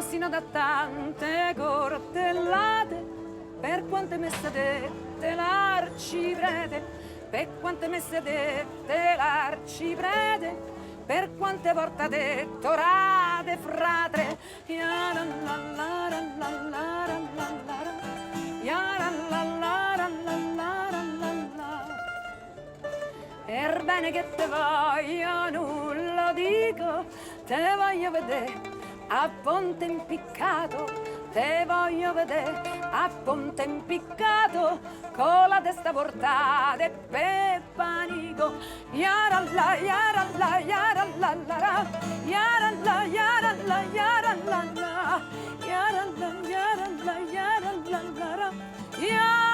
sino da tante cortellate, per quante me sedette l'arciprete, per quante me sedette l'arciprete, per quante portate torate fratre. Per bene che te voglio, nulla dico, te voglio vedere a ponte impiccato, te voglio vedere a ponte impiccato, con la testa portata e per panico. Yaralla, yaralla, yaralla, yaralla, yaralla, yaralla, yaralla, yaralla, yaralla, yaralla.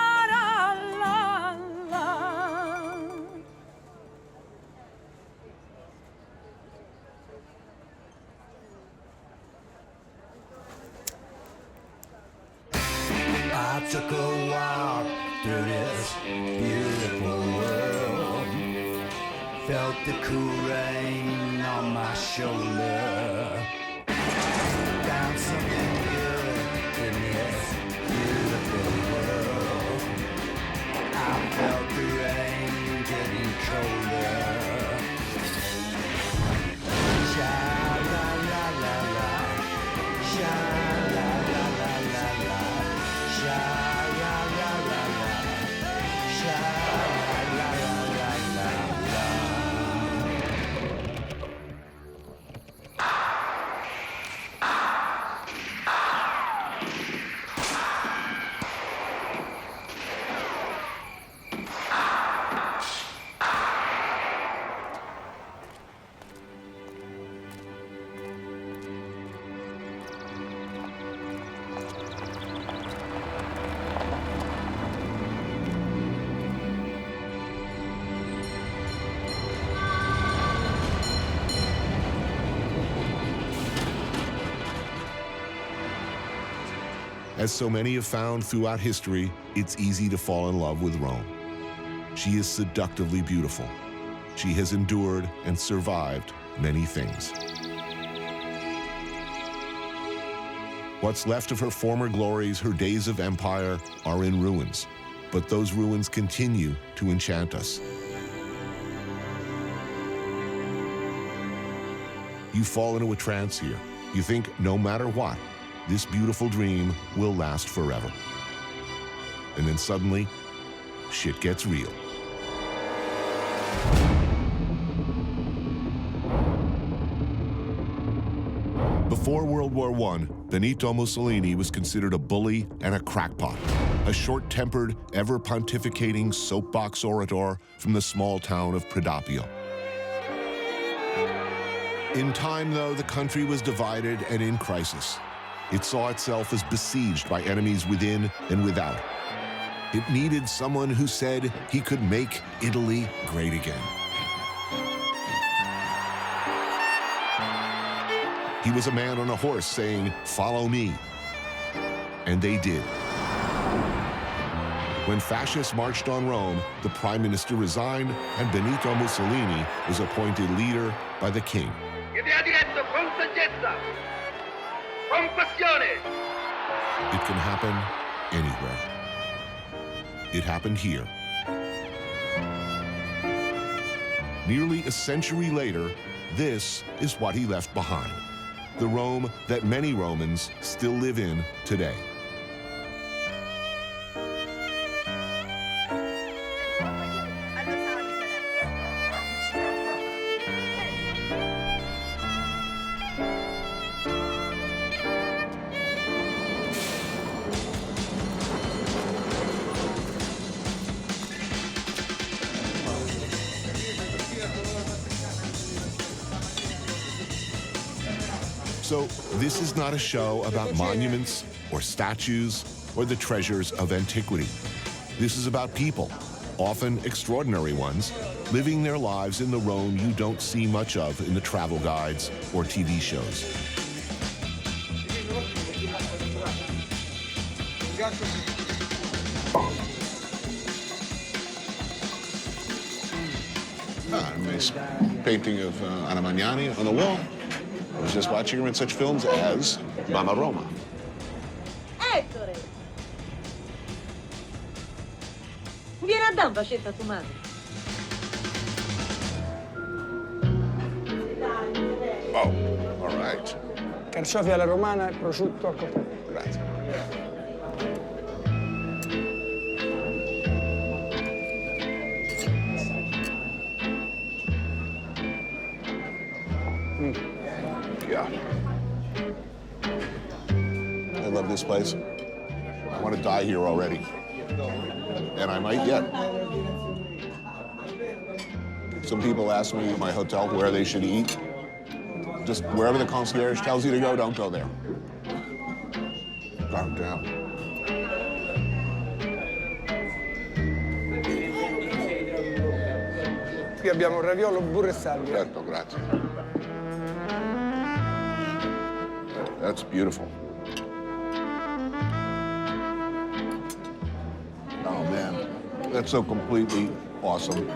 I took a walk through this beautiful world, felt the cool rain on my shoulder, found something good in this beautiful world. I felt the rain getting colder. Sha-la-la-la-la, sha-la-la-la-la-la. As so many have found throughout history, it's easy to fall in love with Rome. She is seductively beautiful. She has endured and survived many things. What's left of her former glories, her days of empire, are in ruins, but those ruins continue to enchant us. You fall into a trance here. You think no matter what, this beautiful dream will last forever. And then suddenly, shit gets real. Before World War I, Benito Mussolini was considered a bully and a crackpot, a short-tempered, ever-pontificating soapbox orator from the small town of Predoppio. In time, though, the country was divided and in crisis. It saw itself as besieged by enemies within and without. It needed someone who said he could make Italy great again. He was a man on a horse saying, "Follow me." And they did. When fascists marched on Rome, the prime minister resigned and Benito Mussolini was appointed leader by the king. It can happen anywhere. It happened here. Nearly a century later, this is what he left behind. The Rome that many Romans still live in today. So this is not a show about monuments or statues or the treasures of antiquity. This is about people, often extraordinary ones, living their lives in the Rome you don't see much of in the travel guides or TV shows. A nice painting of Anna Magnani on the wall. was just watching her in such films as Mama Roma. Ettore! Vieni a dare un bacetto a tua madre. Oh, all right. Carciofi alla romana e prosciutto al cotone. Grazie. Yeah. I love this place. I want to die here already. And I might yet. Some people ask me at my hotel where they should eat. Just wherever the concierge tells you to go, don't go there. God damn. Qui abbiamo raviolo, burro e salvia. Certo, grazie. That's beautiful. Oh, man. That's so completely awesome.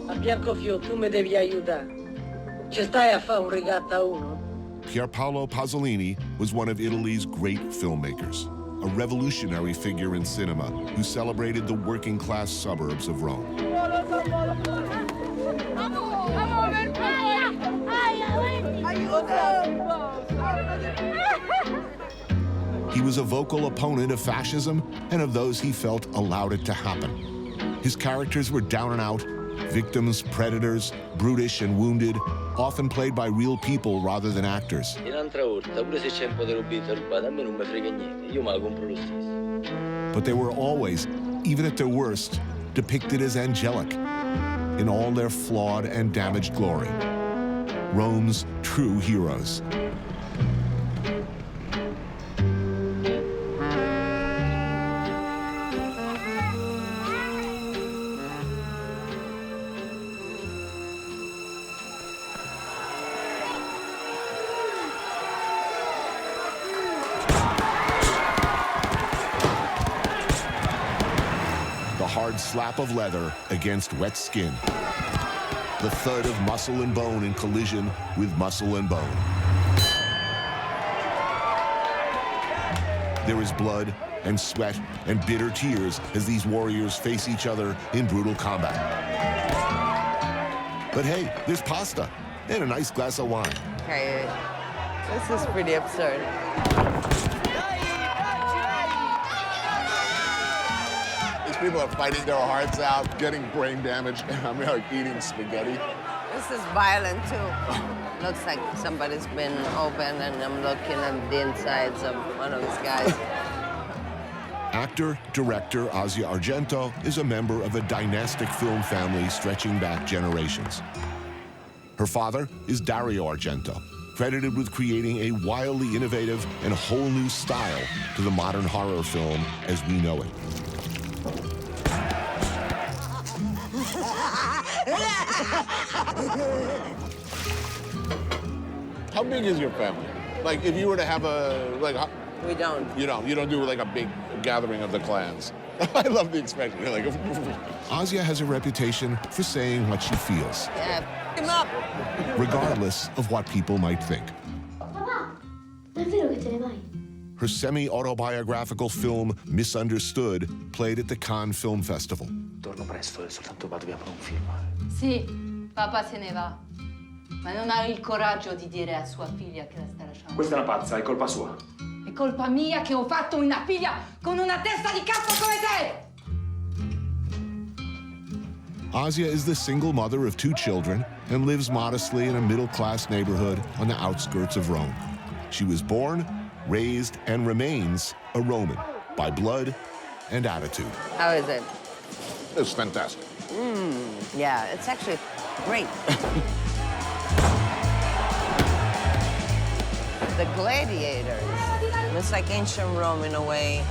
A Biancofio, tu mi devi aiutare. Ci stai a fare un rigatto a uno? Pier Paolo Pasolini was one of Italy's great filmmakers, a revolutionary figure in cinema who celebrated the working-class suburbs of Rome. He was a vocal opponent of fascism and of those he felt allowed it to happen. His characters were down and out, victims, predators, brutish and wounded, often played by real people rather than actors. But they were always, even at their worst, depicted as angelic, in all their flawed and damaged glory. Rome's true heroes. Hard slap of leather against wet skin. The thud of muscle and bone in collision with muscle and bone. There is blood and sweat and bitter tears as these warriors face each other in brutal combat. But hey, there's pasta and a nice glass of wine. Okay, this is pretty absurd. People are fighting their hearts out, getting brain damage, and I'm like eating spaghetti. This is violent too. Looks like somebody's been open and I'm looking at the insides of one of these guys. Actor, director Asia Argento is a member of a dynastic film family stretching back generations. Her father is Dario Argento, credited with creating a wildly innovative and whole new style to the modern horror film as we know it. How big is your family? Like, if you were to have a, like... We don't. You don't do, like, a big gathering of the clans. I love the expression. You're like... Asia has a reputation for saying what she feels. Yeah, him up. Regardless of what people might think. Papà, è vero che te ne vai? Her semi-autobiographical film, Misunderstood, played at the Cannes Film Festival. Torno presto, soltanto vado via per un film. Sì, papà se ne va. Ma non ha il coraggio di dire a sua figlia che la sta lasciando. Questa è una pazza, è colpa sua. È colpa mia che ho fatto una figlia con una testa di cazzo come te! Asia is the single mother of 2 children and lives modestly in a middle-class neighborhood on the outskirts of Rome. She was born, raised, and remains a Roman by blood and attitude. How is it? It's fantastic. Yeah, it's actually great. The gladiators. It's like ancient Rome in a way.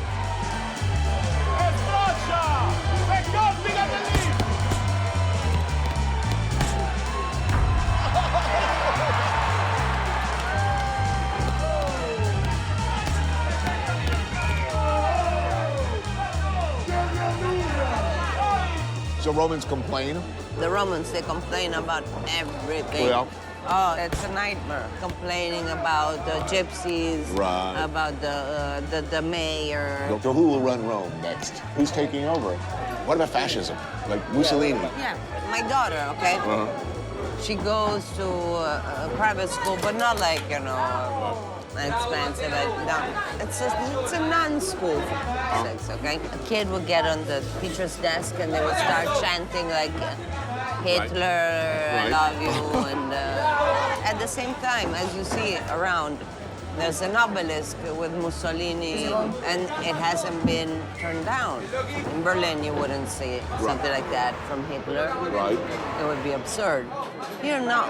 So Romans complain? The Romans, they complain about everything. Well. Oh, it's a nightmare. Complaining about the gypsies, Right. about the mayor. So who will run Rome next? Who's taking over? What about fascism? Like Mussolini? Yeah, my daughter, okay? She goes to a private school, but not like, you know, expensive. No, it's a non-school for sex, okay? A kid would get on the teacher's desk and they would start chanting like Hitler, I love you, and at the same time, as you see around, there's an obelisk with Mussolini, and it hasn't been turned down. In Berlin, you wouldn't see something like that from Hitler. Right. It would be absurd. Here, no.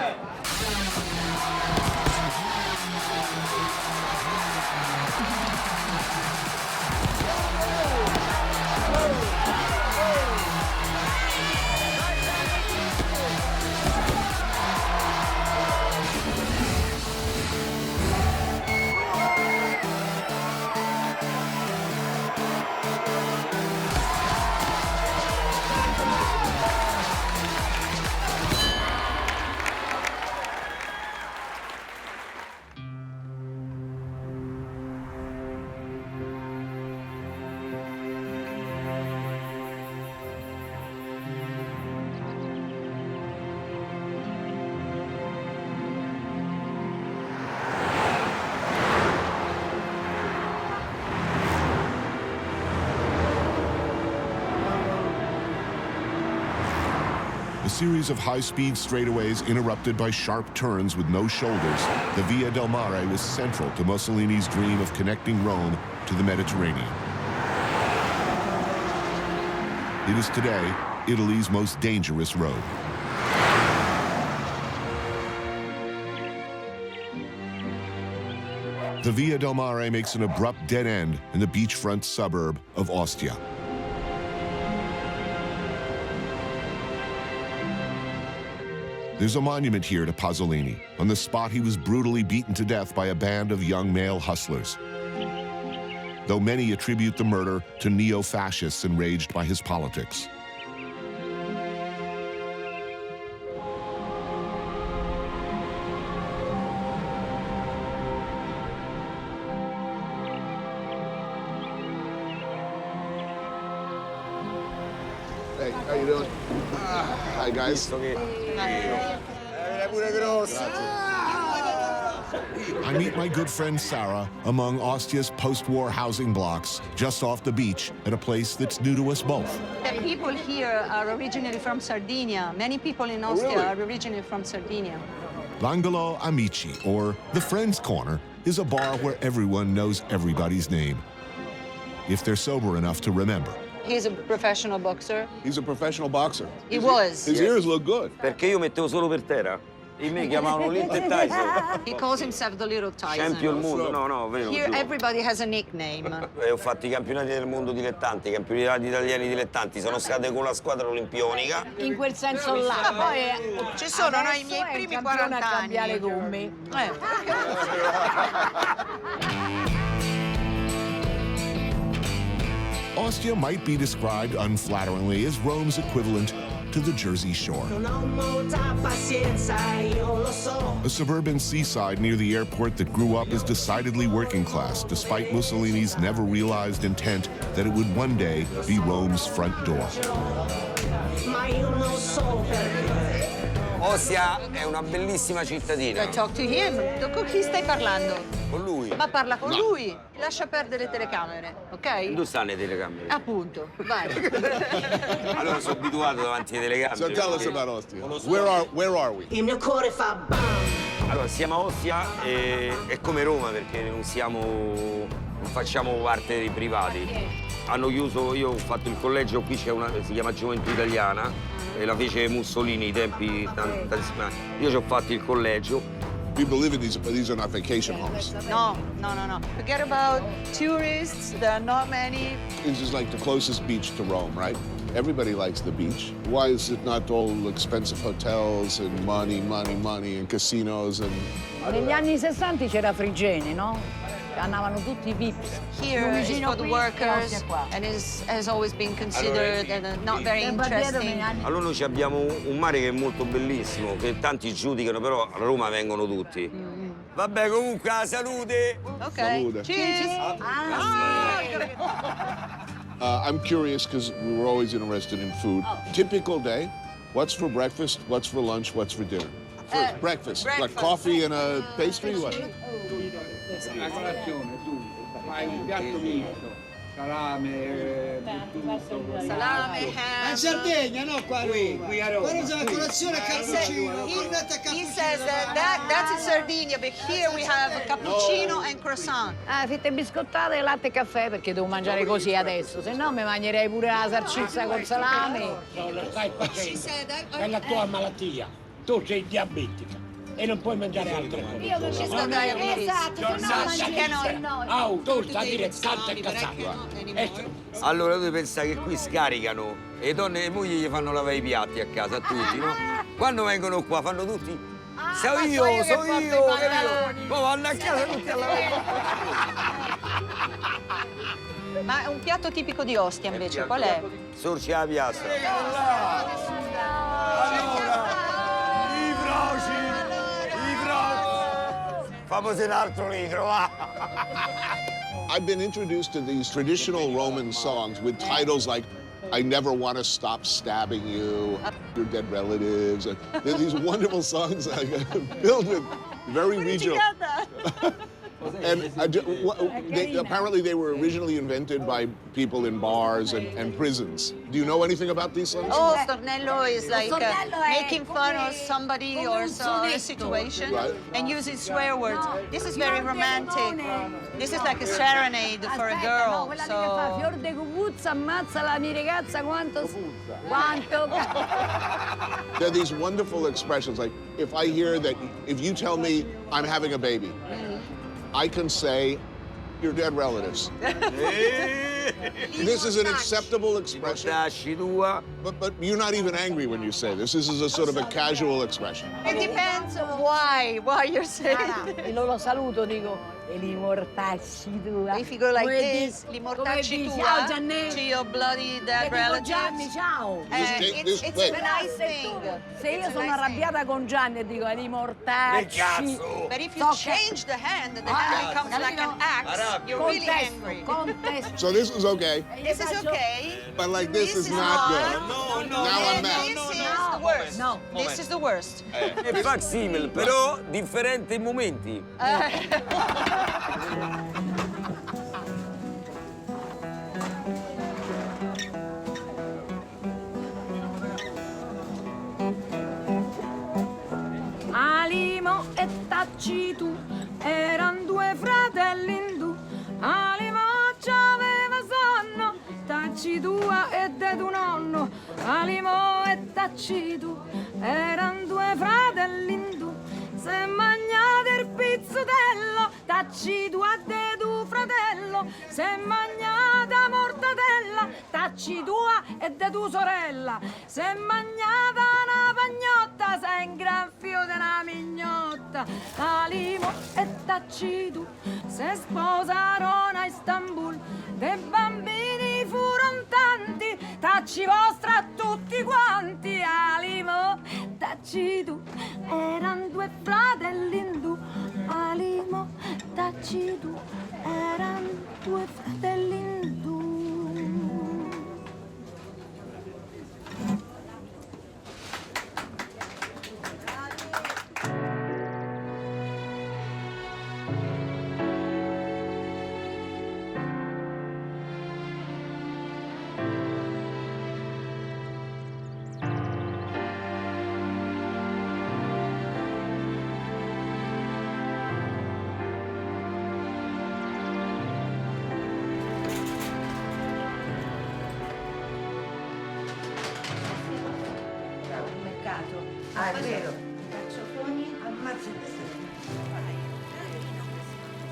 A series of high-speed straightaways interrupted by sharp turns with no shoulders, the Via del Mare was central to Mussolini's dream of connecting Rome to the Mediterranean. It is today Italy's most dangerous road. The Via del Mare makes an abrupt dead end in the beachfront suburb of Ostia. There's a monument here to Pasolini, on the spot he was brutally beaten to death by a band of young male hustlers. Though many attribute the murder to neo-fascists enraged by his politics. Hey, how you doing? Hi, guys. I meet my good friend Sarah among Ostia's post-war housing blocks, just off the beach at a place that's new to us both. The people here are originally from Sardinia. Many people in Ostia are originally from Sardinia. L'Angolo Amici, or the Friends Corner, is a bar where everyone knows everybody's name, if they're sober enough to remember. He's a professional boxer. He's a professional boxer. He was. His ears look good. Perché io mettevo solo per terra. E me chiamavano Little Tyson. He calls himself the Little Tyson. Champion mondo, no, vero. Here everybody has a nickname. Ho fatto I campionati del mondo dilettanti, i campionati italiani dilettanti, sono state con la squadra olimpionica. In quel senso là. Poi ci sono i miei primi 40 anni. Cambiare gomme. Ostia might be described unflatteringly as Rome's equivalent to the Jersey Shore. A suburban seaside near the airport that grew up as decidedly working class, despite Mussolini's never-realized intent that it would one day be Rome's front door. Ostia è una bellissima cittadina. Talk to him. Con chi stai parlando? Con lui. Ma parla con lui. Lascia perdere le telecamere, ok? Dove stanno le telecamere? Appunto, vai. Allora sono abituato davanti alle telecamere. So tell us about Ostia. Where are we? Il mio cuore fa bam. Allora, siamo a Ostia e è come Roma perché non facciamo parte dei privati. hanno chiuso, io ho fatto il collegio, qui c'è una, si chiama Gioventù Italiana, e la fece Mussolini ai tempi tantissimi anni. Io ci ho fatto il collegio. People live in these are not vacation homes. No. Forget about tourists. There are not many. This is like the closest beach to Rome, right? Everybody likes the beach. Why is it not all expensive hotels and money and casinos and... Negli anni 60 c'era Frigeni, no? Andavano tutti i pips. Here is for the workers and has always been considered not very interesting. Allora noi abbiamo un mare che è molto bellissimo, che tanti giudicano, però a Roma vengono tutti. Vabbè, comunque, salute! Ok. Salute. Cheers! I'm curious because we were always interested in food. Typical day, what's for breakfast, what's for lunch, what's for dinner? First, breakfast. Like coffee and a pastry? What? La colazione, dunque, fai un piatto misto, salame, Salame, ham. In Sardegna, no? Qua qui a Roma. Guarda, la colazione cappuccino, cornetta He cappuccino. says that's in Sardinia, but here we have a cappuccino and croissant. Fitte biscottate, latte e caffè, perché devo mangiare così adesso, se no mi mangerei pure la salsiccia col salame. No, lo stai facendo. È la tua malattia. Tu sei diabetica e non puoi mangiare altre cose. Io non ci sto diabetes. Esatto, se no Tu stai dire tanto e cassato. Allora tu pensi che qui scaricano e le donne e le mogli gli fanno lavare i piatti a casa, a tutti, no? Quando vengono qua fanno tutti. So io. Poi vanno a casa tutti a lavare. Ma è un piatto tipico di Ostia invece, qual è? Sorci alla piazza. Famoso un altro litro, va! I've been introduced to these traditional Roman songs with titles like I Never Want to Stop Stabbing You, Your Dead Relatives. And there are these wonderful songs filled with very regional. And apparently they were originally invented by people in bars and prisons. Do you know anything about these songs? Oh, stornello is like making fun of somebody or a situation and using swear words. This is very romantic. This is like a serenade for a girl. So. Fior de cupuzza, ammazza la mia ragazza, quanto? There are these wonderful expressions, like if I hear that, if you tell me I'm having a baby, I can say, your dead relatives. This is an acceptable expression. But you're not even angry when you say this. This is a sort of a casual expression. It depends on why you're saying. Il loro saluto dico, e li mortacci tua. If you go like this, li mortacci tua, to your bloody dead relatives. Gianni, ciao. It's a nice thing. Se io sono arrabbiata con Gianni e dico, li mortacci. But if you change the hand becomes like an axe, you're really angry. So this is okay. This is okay. But like this is not good. Now I'm mad. This is the worst. No, this is the worst. È facsimile, però differenti momenti. Alimo e Tacitu eran due fratelli indù. Alimo c'aveva sonno, Tacitua e de tu nonno. Alimo e Tacitu eran due fratelli indù. Se mangiate il pizzutello, Tacitua de tu fratello. Se mangiate la mortadella, Tacitua e de tu sorella. Se mangiate una pagnotta, sei in gran fio della mignotta. Alimo e Tacitu se sposarono a Istanbul. Dei bambini furono tanti, Taci vostra a tutti quanti. Alimo, Tacitu eran due fratelli indù. Alimo, Tacitu eran due fratelli indù. Ah, è vero.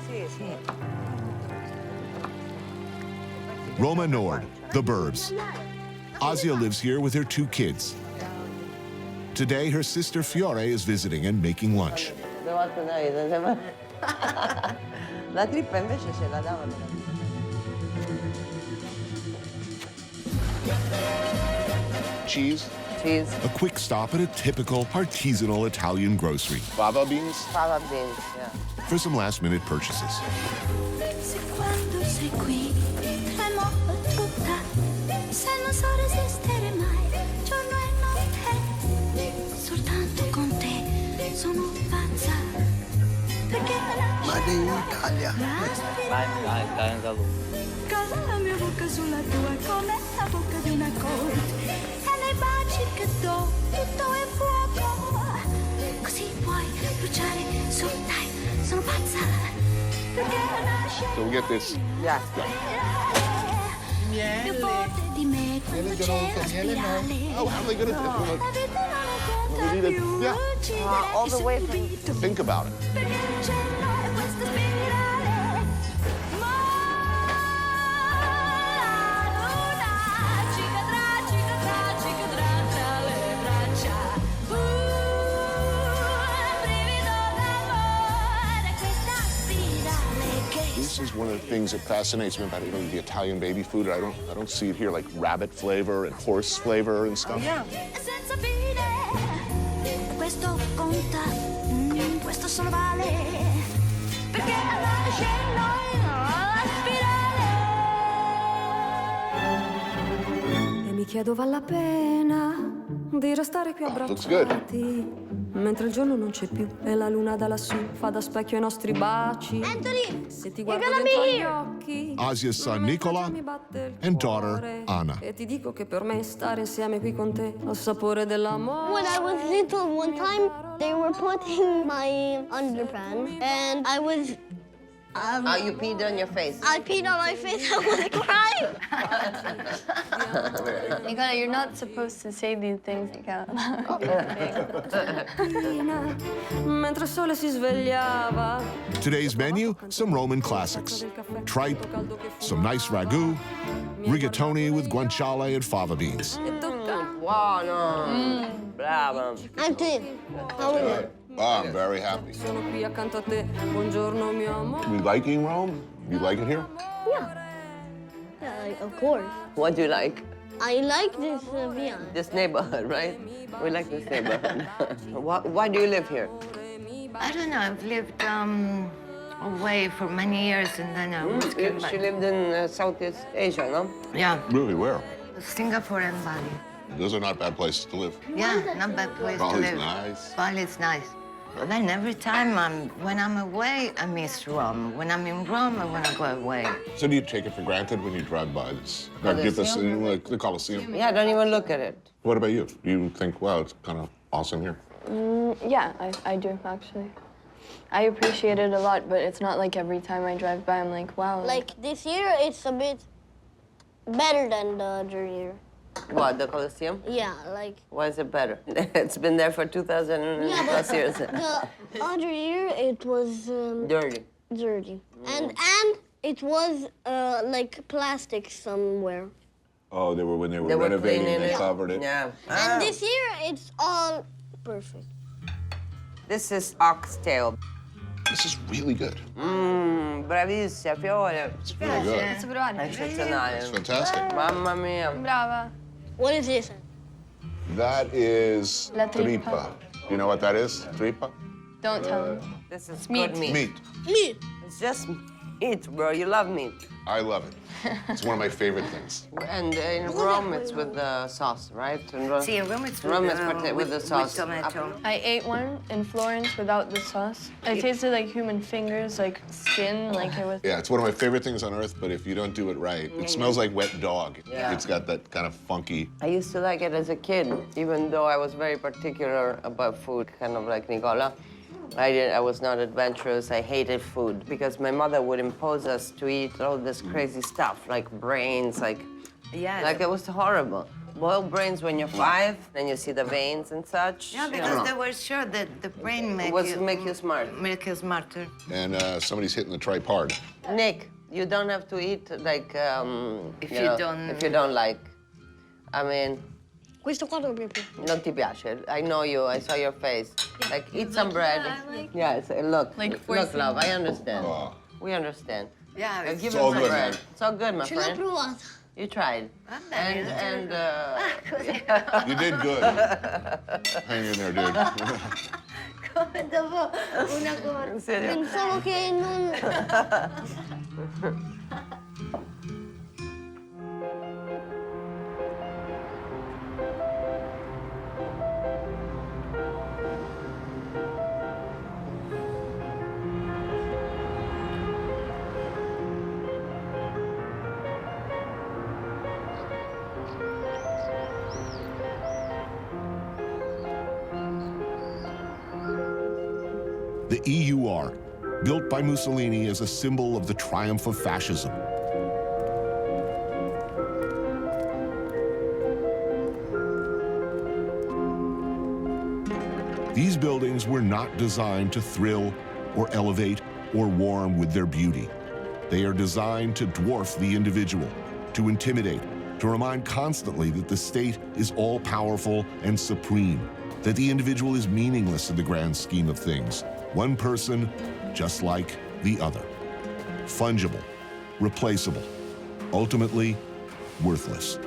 Sì, sì. Roma Nord, the Burbs. Asia lives here with her 2 kids. Today, her sister Fiore is visiting and making lunch. La trippa invece ce la davano. Cheese? Cheese. A quick stop at a typical artisanal Italian grocery. Fava beans? Fava beans, yeah. For some last-minute purchases. Se quando sei qui, tremo tutta. Se non so resistere mai, giorno e notte. Soltanto con te sono pazza. Perché Ma in Italia. Dai, casa la mia bocca sulla tua come la bocca di una corte. E nei baci che do, tutto è fuoco. Così puoi bruciare su, dai, sono pazza. Perché nasce So we get this. Yes. più forte di me quando c'è la spirale. Oh, how are they gonna do La it? vita non We conta need più, a- yeah. uccidere all il the way from- subito. Think about it. Perché non c'è questa spirale. Ma la luna ci cadrà tra le braccia. Brivido d'amore, questa spirale che This is one of the things that fascinates me about the Italian baby food. I don't see it here, like rabbit flavor and horse flavor and stuff. Yeah. è senza fine. Questo conta, questo solo vale. Perché nasce in noi la spirale. E mi chiedo vale la pena di restare qui looks good. abbracciati mentre il giorno non c'è più e la luna da lassù fa da specchio ai nostri baci. Anthony, Se ti you're guardo gonna dentro be gli here. occhi, Asia's son Nicola mi batte il and daughter cuore. Anna. E ti dico che per me stare insieme qui con te al sapore dell'amore. When I was little, one time they were putting my underpants, and I was. You peed on your face. I peed on my face. I was crying. Nicola, you're not supposed to say these things Mentre il sole si svegliava. Today's menu, some Roman classics. Tripe, some nice ragu, rigatoni with guanciale and fava beans. Buono. Brava. Anthony, how are you? Oh, I'm very happy. Sono qui accanto a te. Buongiorno, mio amore. You liking Rome? You like it here? Yeah, of course. What do you like? I like this Vienna. This neighborhood, right? We like this neighborhood. Why do you live here? I don't know. I've lived away for many years, and then I always came back. She lived in Southeast Asia, no? Yeah, Really, where? Singapore and Bali. Those are not bad places to live. Yeah, not bad place to Bali's live. nice. Bali's nice. But then every time when I'm away, I miss Rome. When I'm in Rome, I want to go away. So do you take it for granted when you drive by this? Colosseum? Like the Colosseum? Yeah, don't even look at it. What about you? Do you think, wow, it's kind of awesome here? Yeah, I do, actually. I appreciate it a lot, but it's not like every time I drive by, I'm like, wow. Like this year, it's a bit better than the other year. What, the Colosseum? Yeah, like. Why is it better? It's been there for 2,000 plus years. The other year, it was Dirty. dirty, and it was like plastic somewhere. Oh, they were when they were They were renovating, cleaning they it. covered it. Yeah. And this year, it's all perfect. This is oxtail. This is really good. Bravissima, Fiore. It's really good. Posso provare? Eccezionale. It's fantastic. Mamma mia. Brava. What is this? That is La trippa. tripa. You know what that is? Tripa? Don't tell me. This is meat. good meat. Meat. Meat. It's just meat, bro. You love meat. I love it. It's one of my favorite things. And in Rome, it's with the sauce, right? In Rome, See, in Rome it's Rome is with the sauce. With tomato. I ate one in Florence without the sauce. It tasted like human fingers, like skin, like it was. Yeah, it's one of my favorite things on earth, but if you don't do it right, it smells like wet dog. Yeah. It's got that kind of funky. I used to like it as a kid, even though I was very particular about food, kind of like Nicola. I was not adventurous. I hated food because my mother would impose us to eat all this crazy stuff, like brains, like Yeah. Like it was horrible. Boiled brains when you're 5, then you see the veins and such. Yeah, because they were sure that the brain make you smart. Make you smarter. And somebody's hitting the tripod. Nick, you don't have to eat like if you don't like. I mean. Questo qua dove piace? Non ti piace? I know you. I saw your face. Like eat some bread. Yes. Look. Look, love. I understand. We understand. Yeah. Give It's him all some good, bread. man. It's all good, my Ce l'ho friend. provata. You tried. You did good. Hang in there, dude. Come dopo una corsa. Pensavo che non... The EUR, built by Mussolini as a symbol of the triumph of fascism. These buildings were not designed to thrill or elevate or warm with their beauty. They are designed to dwarf the individual, to intimidate, to remind constantly that the state is all-powerful and supreme, that the individual is meaningless in the grand scheme of things. One person, just like the other. Fungible, replaceable, ultimately worthless.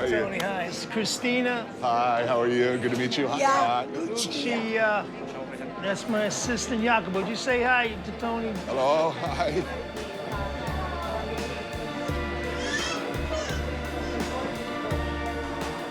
Tony, hi. It's Christina. Hi, how are you? Good to meet you. Yeah. That's my assistant, Jacopo. Would you say hi to Tony? Hello, hi.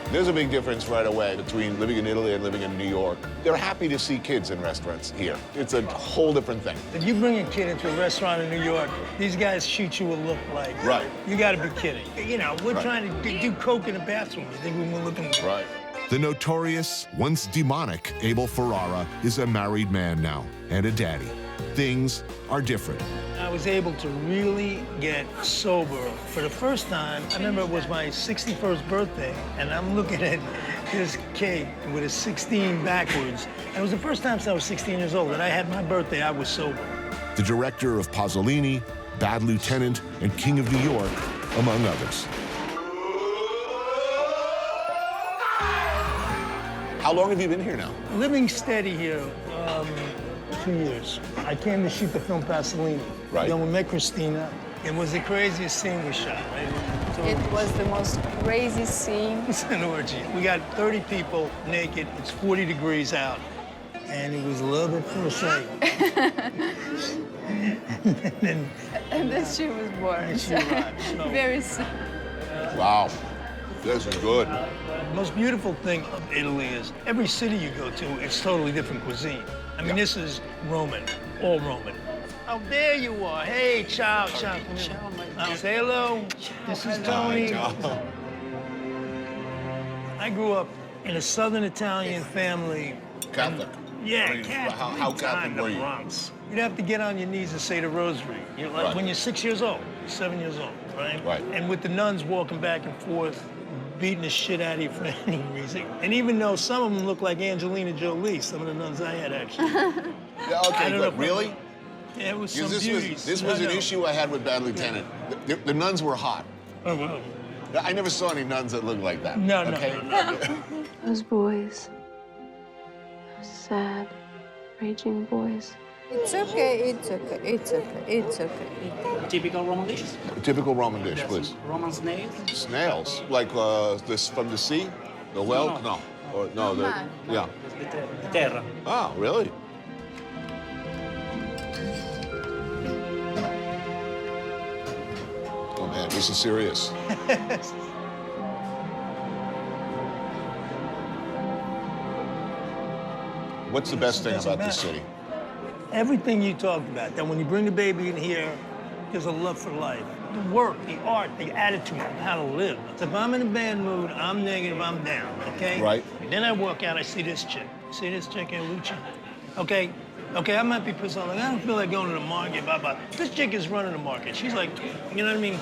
There's a big difference right away between living in Italy and living in New York. They're happy to see kids in restaurants here. It's a whole different thing. If you bring a kid into a restaurant in New York, these guys shoot you a look like, right. You gotta be kidding. You know, we're trying to do coke in the bathroom. You think we're looking right. The notorious, once demonic Abel Ferrara is a married man now and a daddy. Things are different. I was able to really get sober for the first time. I remember it was my 61st birthday, and I'm looking at this cake with a 16 backwards. And it was the first time since I was 16 years old that I had my birthday, I was sober. The director of Pasolini, Bad Lieutenant, and King of New York, among others. How long have you been here now? Living steady here, 2 years. I came to shoot the film Pasolini. Right. Then we met Christina. It was the craziest scene we shot, right? So it was the most crazy scene. It's an orgy. We got 30 people naked. It's 40 degrees out. And it was a little bit for a second. and then she was born. And she arrived. So. Very soon. Wow. This is good. The most beautiful thing of Italy is every city you go to, it's totally different cuisine. I mean, this is Roman, all Roman. Oh, there you are. Hey, ciao, ciao. Say hello. This is Tony. I grew up in a Southern Italian family. Catholic. Yeah, Catholic. How Catholic were you? Bronx. You'd have to get on your knees and say the rosary. You're like, when you're 6 years old, you're 7 years old, right? Right. And with the nuns walking back and forth, beating the shit out of you for any reason. And even though some of them look like Angelina Jolie, some of the nuns I had actually. Yeah, okay, good. Really? Yeah, it was some this beauties. This was an issue I had with Bad Lieutenant. The nuns were hot. Oh, well. I never saw any nuns that looked like that. No, okay? no. Those boys, those sad, raging boys, It's okay, it's okay, it's okay, it's okay. A typical Roman dish? A typical Roman dish, Yes. please. Roman snails? Snails, like this from the sea? The well? No. Or, no, yeah. The terra. Oh, really? Oh, man, this is serious. What's the best thing about this city? Everything you talked about, that when you bring the baby in here, there's a love for life. The work, the art, the attitude, how to live. If I'm in a bad mood, I'm negative, I'm down, okay? Right. And then I walk out, I see this chick. See this chick here, Lucia? Okay, I might be pissed off. Like, I don't feel like going to the market, blah, blah. This chick is running the market. She's like, you know what I mean?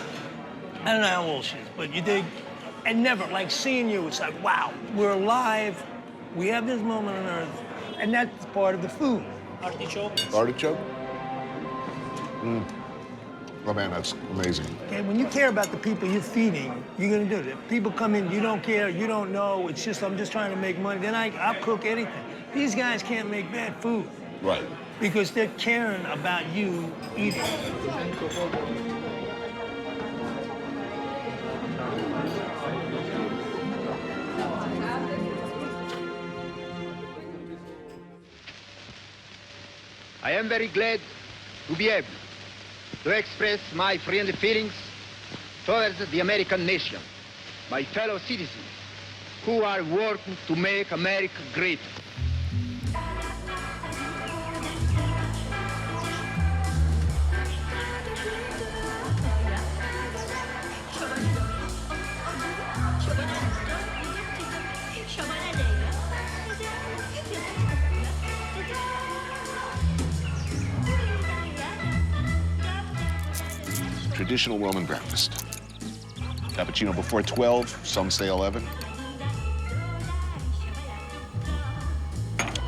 I don't know how old she is, but you dig? And never, like seeing you, it's like, wow, we're alive. We have this moment on Earth, and that's part of the food. Artichoke. Artichoke? Oh, man, that's amazing. Okay, when you care about the people you're feeding, you're gonna do it. If people come in, you don't care, you don't know, it's just, I'm just trying to make money, then I'll cook anything. These guys can't make bad food. Right. Because they're caring about you eating. I am very glad to be able to express my friendly feelings towards the American nation, my fellow citizens who are working to make America great. Traditional Roman breakfast. Cappuccino before 12, some say 11.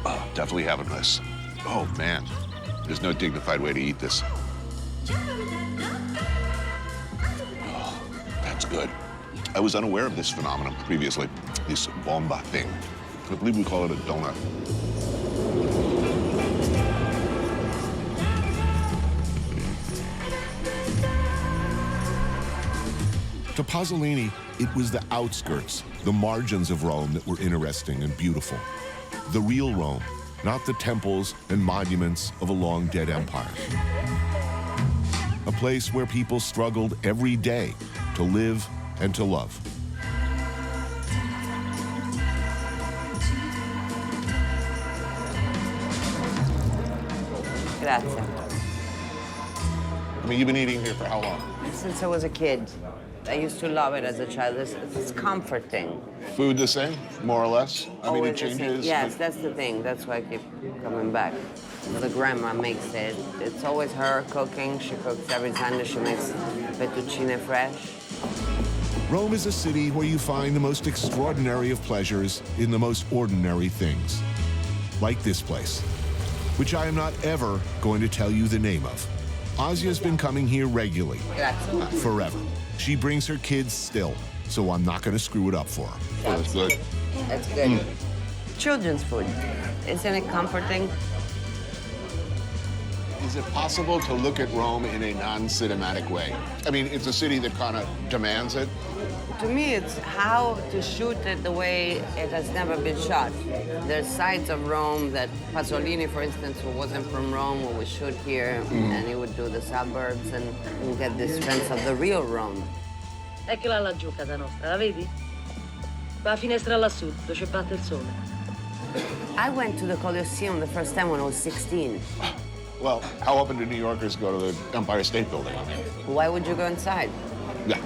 Oh, definitely having this. Oh, man. There's no dignified way to eat this. Oh, that's good. I was unaware of this phenomenon previously, this bomba thing. I believe we call it a donut. To Pasolini, it was the outskirts, the margins of Rome that were interesting and beautiful. The real Rome, not the temples and monuments of a long-dead empire. A place where people struggled every day to live and to love. Grazie. I mean, you've been eating here for how long? Since I was a kid. I used to love it as a child. It's comforting. Food the same, more or less? I mean, it Always the same. changes? Yes, that's the thing. That's why I keep coming back. The grandma makes it. It's always her cooking. She cooks every Sunday. She makes fettuccine fresh. Rome is a city where you find the most extraordinary of pleasures in the most ordinary things. Like this place, which I am not ever going to tell you the name of. Asia's been coming here regularly. Grazie. Forever. She brings her kids still, so I'm not going to screw it up for her. Oh, that's good. That's good. Children's food. Isn't it comforting? Is it possible to look at Rome in a non-cinematic way? I mean, it's a city that kind of demands it. To me, it's how to shoot it the way it has never been shot. There's sides of Rome that Pasolini, for instance, who wasn't from Rome, who would shoot here, and he would do the suburbs and get this sense of the real Rome. Eccola laggiù, casa nostra, la vedi? Qua finestra lassù, dove c'è batte il sole. I went to the Colosseum the first time when I was 16. Well, how often do New Yorkers go to the Empire State Building? Why would you go inside? Yeah,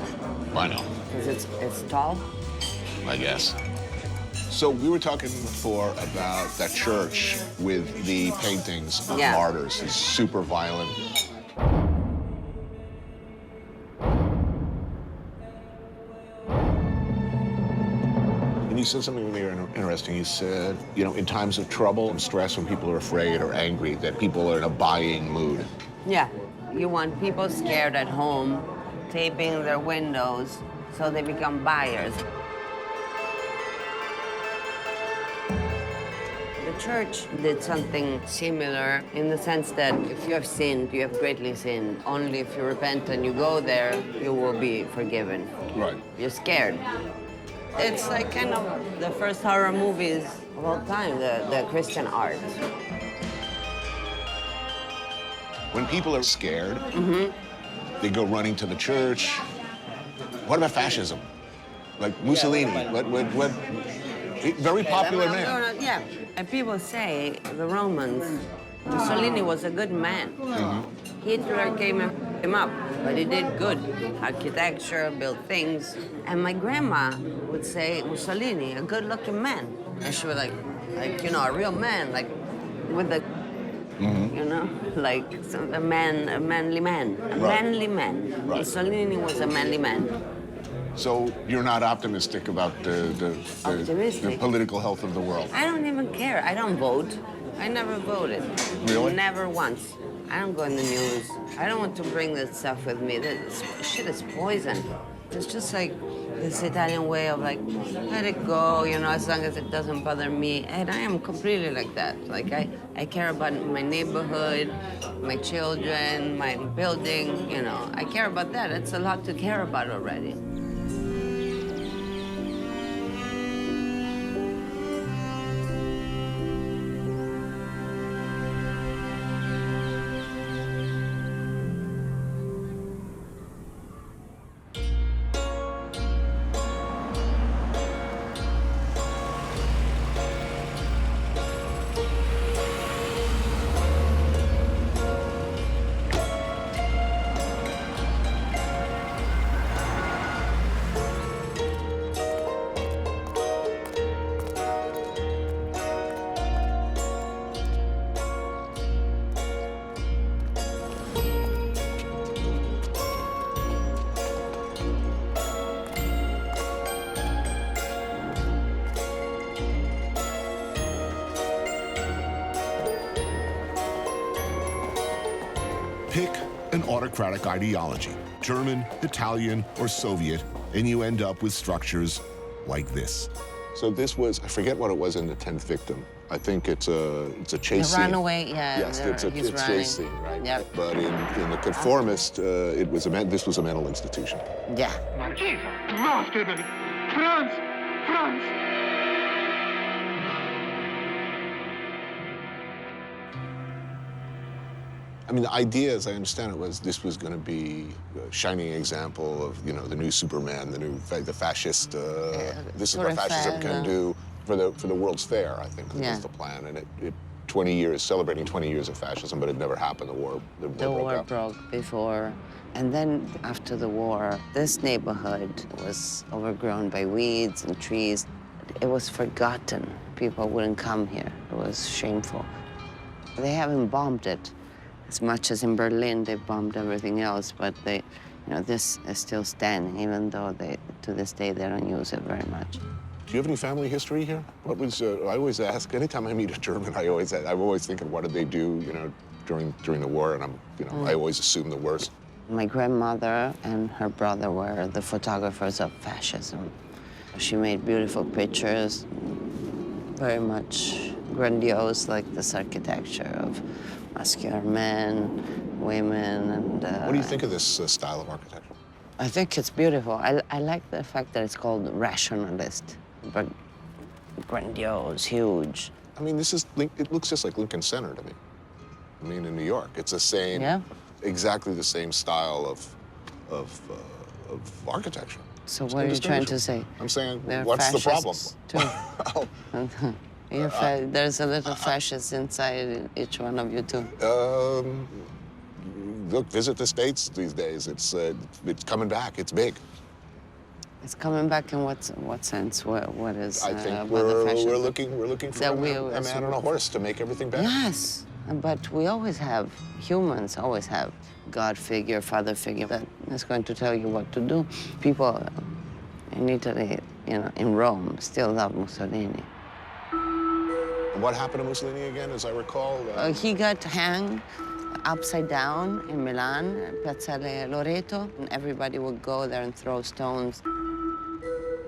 I know. Because it's tall? I guess. So we were talking before about that church with the paintings of martyrs. It's super violent. And you said something really interesting. You said, you know, in times of trouble and stress, when people are afraid or angry, that people are in a buying mood. Yeah. You want people scared at home, taping their windows, so they become buyers. The church did something similar in the sense that if you have sinned, you have greatly sinned. Only if you repent and you go there, you will be forgiven. Right. You're scared. It's like kind of the first horror movies of all time, the Christian art. When people are scared, they go running to the church. What about fascism? Like Mussolini, what very popular man. Yeah, and people say the Romans, Mussolini was a good man. Hitler came him up, but he did good. Architecture, built things. And my grandma would say, Mussolini, a good-looking man. And she was like, you know, a real man, like with the, you know, like a manly man, a manly man. Right. Mussolini was a manly man. So you're not optimistic about the political health of the world? I don't even care. I don't vote. I never voted. Really? Never once. I don't go in the news. I don't want to bring that stuff with me. That shit is poison. It's just like this Italian way of like, let it go, you know, as long as it doesn't bother me. And I am completely like that. Like I care about my neighborhood, my children, my building, you know. I care about that. It's a lot to care about already. Pick an autocratic ideology, German, Italian, or Soviet, and you end up with structures like this. So this was, I forget what it was in the 10th victim. I think it's a chase scene. The runaway, yeah. Yes, it's a chase scene, right? Yep. But in the conformist, this was a mental institution. Yeah. France! I mean, the idea, as I understand it, was this was going to be a shining example of, you know, the new Superman, the fascist. This is what fascism can do for the World's Fair. I think was the plan, and it 20 years celebrating 20 years of fascism, but it never happened. The war broke before, and then after the war, this neighborhood was overgrown by weeds and trees. It was forgotten. People wouldn't come here. It was shameful. They haven't bombed it. As much as in Berlin, they bombed everything else, but this is still standing, even though to this day, they don't use it very much. Do you have any family history here? What was, I always ask, anytime I meet a German, I'm always thinking, what did they do, you know, during the war, and I always assume the worst. My grandmother and her brother were the photographers of fascism. She made beautiful pictures, very much grandiose, like this architecture of muscular men, women, and... What do you think of this style of architecture? I think it's beautiful. I like the fact that it's called rationalist, but grandiose, huge. I mean, it looks just like Lincoln Center to me. I mean, in New York, it's the same, exactly the same style of architecture. So what are you trying to say? I'm saying, They're what's the problem? Too. There's a little fascist inside each one of you, too. Look, visit the States these days. It's coming back. It's big. It's coming back in what sense? What is? I think we're looking for a man on a horse to make everything better. Yes, but we always have, humans always have God figure, father figure that is going to tell you what to do. People in Italy, in Rome, still love Mussolini. What happened to Mussolini again, as I recall? He got hanged upside down in Milan, Piazzale Loreto, and everybody would go there and throw stones.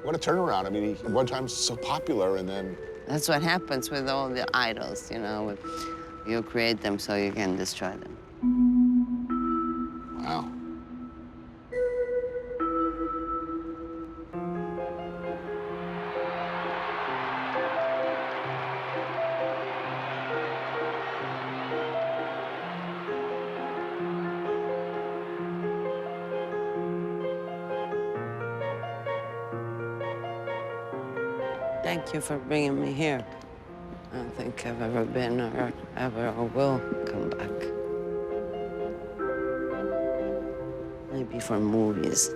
What a turnaround. I mean, one time so popular, and then That's what happens with all the idols, you know. You create them so you can destroy them. Wow. Thank you for bringing me here. I don't think I've ever been or ever or will come back. Maybe for movies.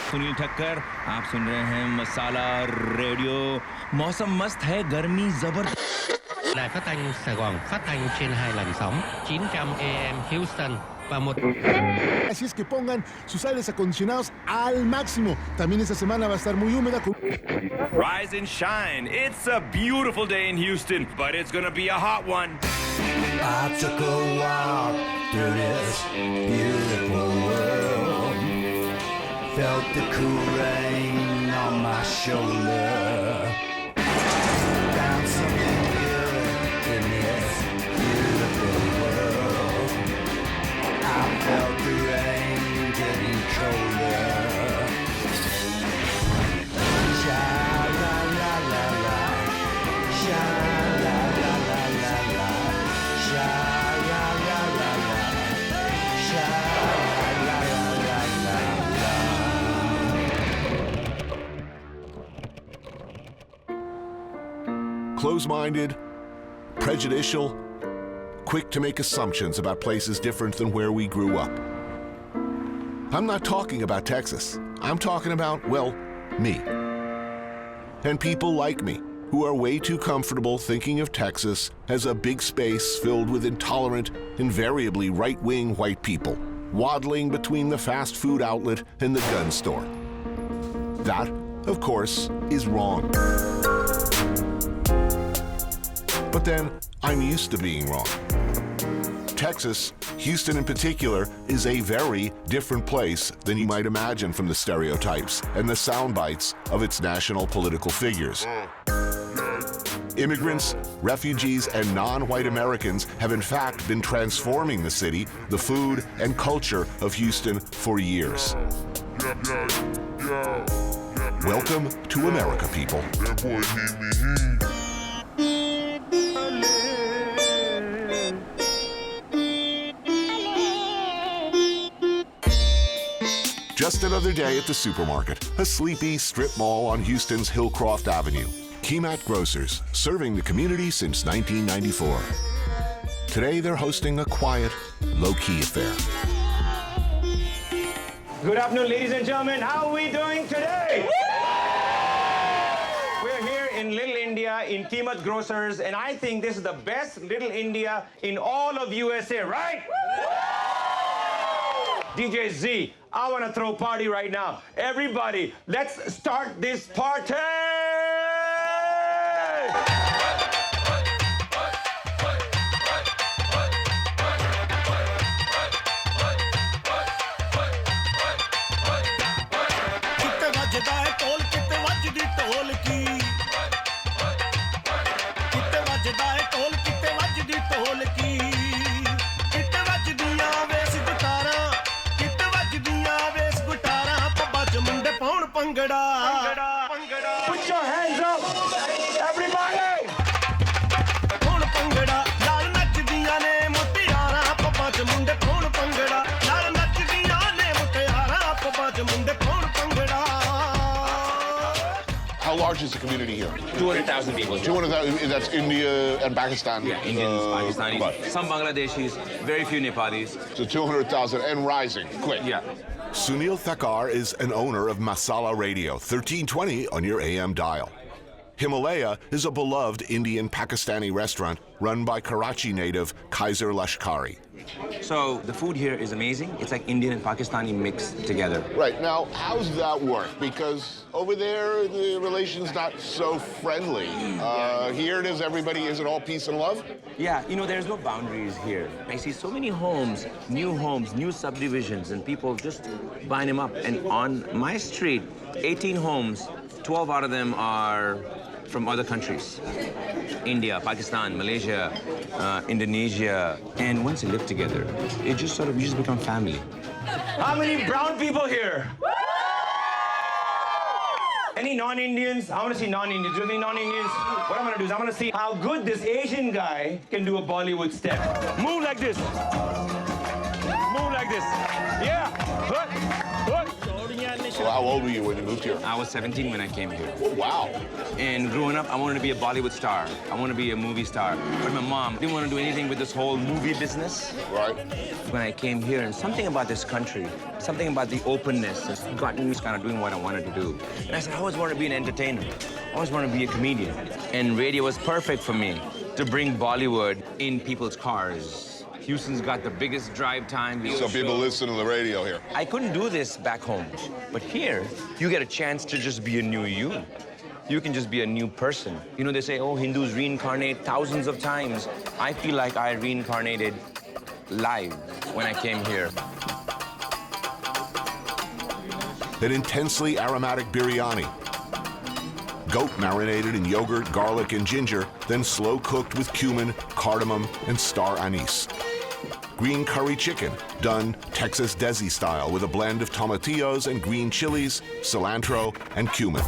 Sunil Thakkar आप सुन रहे हैं मसाला radio मौसम मस्त है गर्मी जबरदस्त Đài phát thanh Sài Gòn phát thanh trên 2 làn sóng 900 AM Houston và 1. Así es que pongan sus aires acondicionados al máximo. También esta semana va a estar muy húmeda. Rise and shine. It's a beautiful day in Houston, but it's gonna be a hot one. I took a walk through this beautiful world. Felt the cool rain on my shoulder. Found something good in this beautiful world. I felt the rain getting colder. Sha la la la la, sha la la la la la, sha la la la la, sha la la la la la. Close-minded, prejudicial, quick to make assumptions about places different than where we grew up. I'm not talking about Texas. I'm talking about, well, me. And people like me, who are way too comfortable thinking of Texas as a big space filled with intolerant, invariably right-wing white people, waddling between the fast food outlet and the gun store. That, of course, is wrong. But then, I'm used to being wrong. Texas, Houston in particular, is a very different place than you might imagine from the stereotypes and the sound bites of its national political figures. Immigrants, refugees, and non-white Americans have in fact been transforming the city, the food, and culture of Houston for years. Welcome to America, people. Just another day at the supermarket, a sleepy strip mall on Houston's Hillcroft Avenue. Kemat Grocers, serving the community since 1994. Today, they're hosting a quiet, low-key affair. Good afternoon, ladies and gentlemen. How are we doing today? We're here in Little India in Kemat Grocers, and I think this is the best Little India in all of USA, right? DJ Z, I want to throw a party right now. Everybody, let's start this party! Put your hands up, everybody! How large is the community here? 200,000 people. 200,000, that's India and Pakistan. Yeah, Indians, Pakistanis, some Bangladeshis, very few Nepalis. So 200,000 and rising, quick. Yeah. Sunil Thakkar is an owner of Masala Radio, 1320 on your AM dial. Himalaya is a beloved Indian-Pakistani restaurant run by Karachi native Kaiser Lashkari. So the food here is amazing. It's like Indian and Pakistani mixed together. Right, now, how's that work? Because over there, the relation's not so friendly. Here it is, everybody, is it all peace and love? Yeah, you know, there's no boundaries here. I see so many homes, new subdivisions, and people just buying them up. And on my street, 18 homes, 12 out of them are from other countries. India, Pakistan, Malaysia, Indonesia. And once you live together, it just sort of, you just become family. How many brown people here? Any non-Indians? I want to see non-Indians. Do you have any non-Indians? What I'm going to do is I'm going to see how good this Asian guy can do a Bollywood step. Move like this. Move like this. Yeah. Hook. Well, how old were you when you moved here? I was 17 when I came here. Oh, wow. And growing up, I wanted to be a Bollywood star. I wanted to be a movie star. But my mom didn't want to do anything with this whole movie business. Right. When I came here, and something about this country, something about the openness has gotten me kind of doing what I wanted to do. And I said, I always wanted to be an entertainer. I always wanted to be a comedian. And radio was perfect for me to bring Bollywood in people's cars. Houston's got the biggest drive time. So people listen to the radio here. I couldn't do this back home. But here, you get a chance to just be a new you. You can just be a new person. You know, they say, oh, Hindus reincarnate thousands of times. I feel like I reincarnated live when I came here. An intensely aromatic biryani. Goat marinated in yogurt, garlic, and ginger, then slow cooked with cumin, cardamom, and star anise. Green curry chicken, done Texas Desi style with a blend of tomatillos and green chilies, cilantro, and cumin.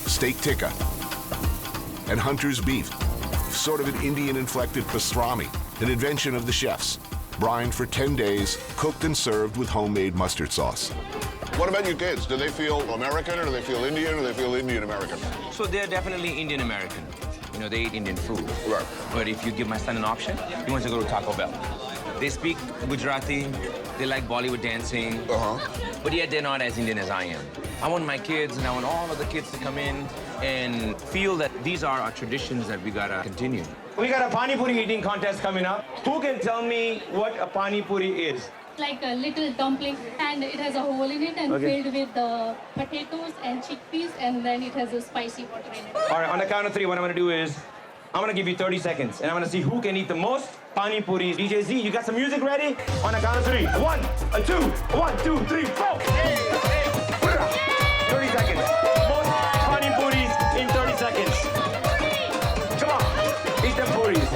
Steak tikka. And hunter's beef, sort of an Indian-inflected pastrami, an invention of the chefs. Brined for 10 days, cooked and served with homemade mustard sauce. What about your kids? Do they feel American, or do they feel Indian, or do they feel Indian-American? So they're definitely Indian-American. You know, they eat Indian food. Right. But if you give my son an option, he wants to go to Taco Bell. They speak Gujarati, they like Bollywood dancing, but yet they're not as Indian as I am. I want my kids, and I want all of the kids to come in and feel that these are our traditions that we gotta continue. We got a Pani Puri eating contest coming up. Who can tell me what a Pani Puri is? Like a little dumpling, and it has a hole in it and filled with the potatoes and chickpeas, and then it has a spicy water in it. All right, on the count of 3, what I'm gonna do is, I'm gonna give you 30 seconds, and I'm gonna see who can eat the most Pani Puris. DJ Z, you got some music ready? On the count of 3. 1, 2, 1, 2, 3, 4. 30 seconds. Most Pani Puris in 30 seconds. Come on, eat them puris.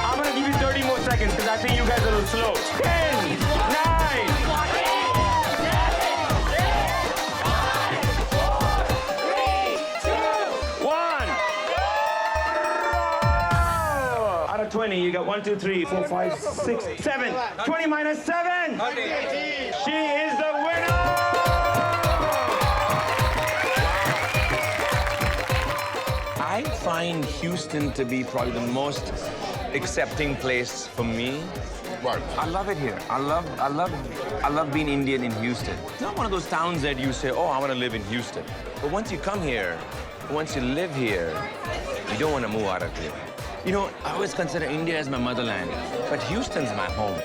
I'm gonna give you 30 more seconds because I think you guys are a little slow. 10, 9, 20, you got 1, 2, 3, 4, 5, 6, 7. 20 minus 7. She is the winner. I find Houston to be probably the most accepting place for me. Right. I love it here. I love being Indian in Houston. It's not one of those towns that you say, oh, I want to live in Houston. But once you come here, once you live here, you don't want to move out of here. You know, I always consider India as my motherland, but Houston's my home.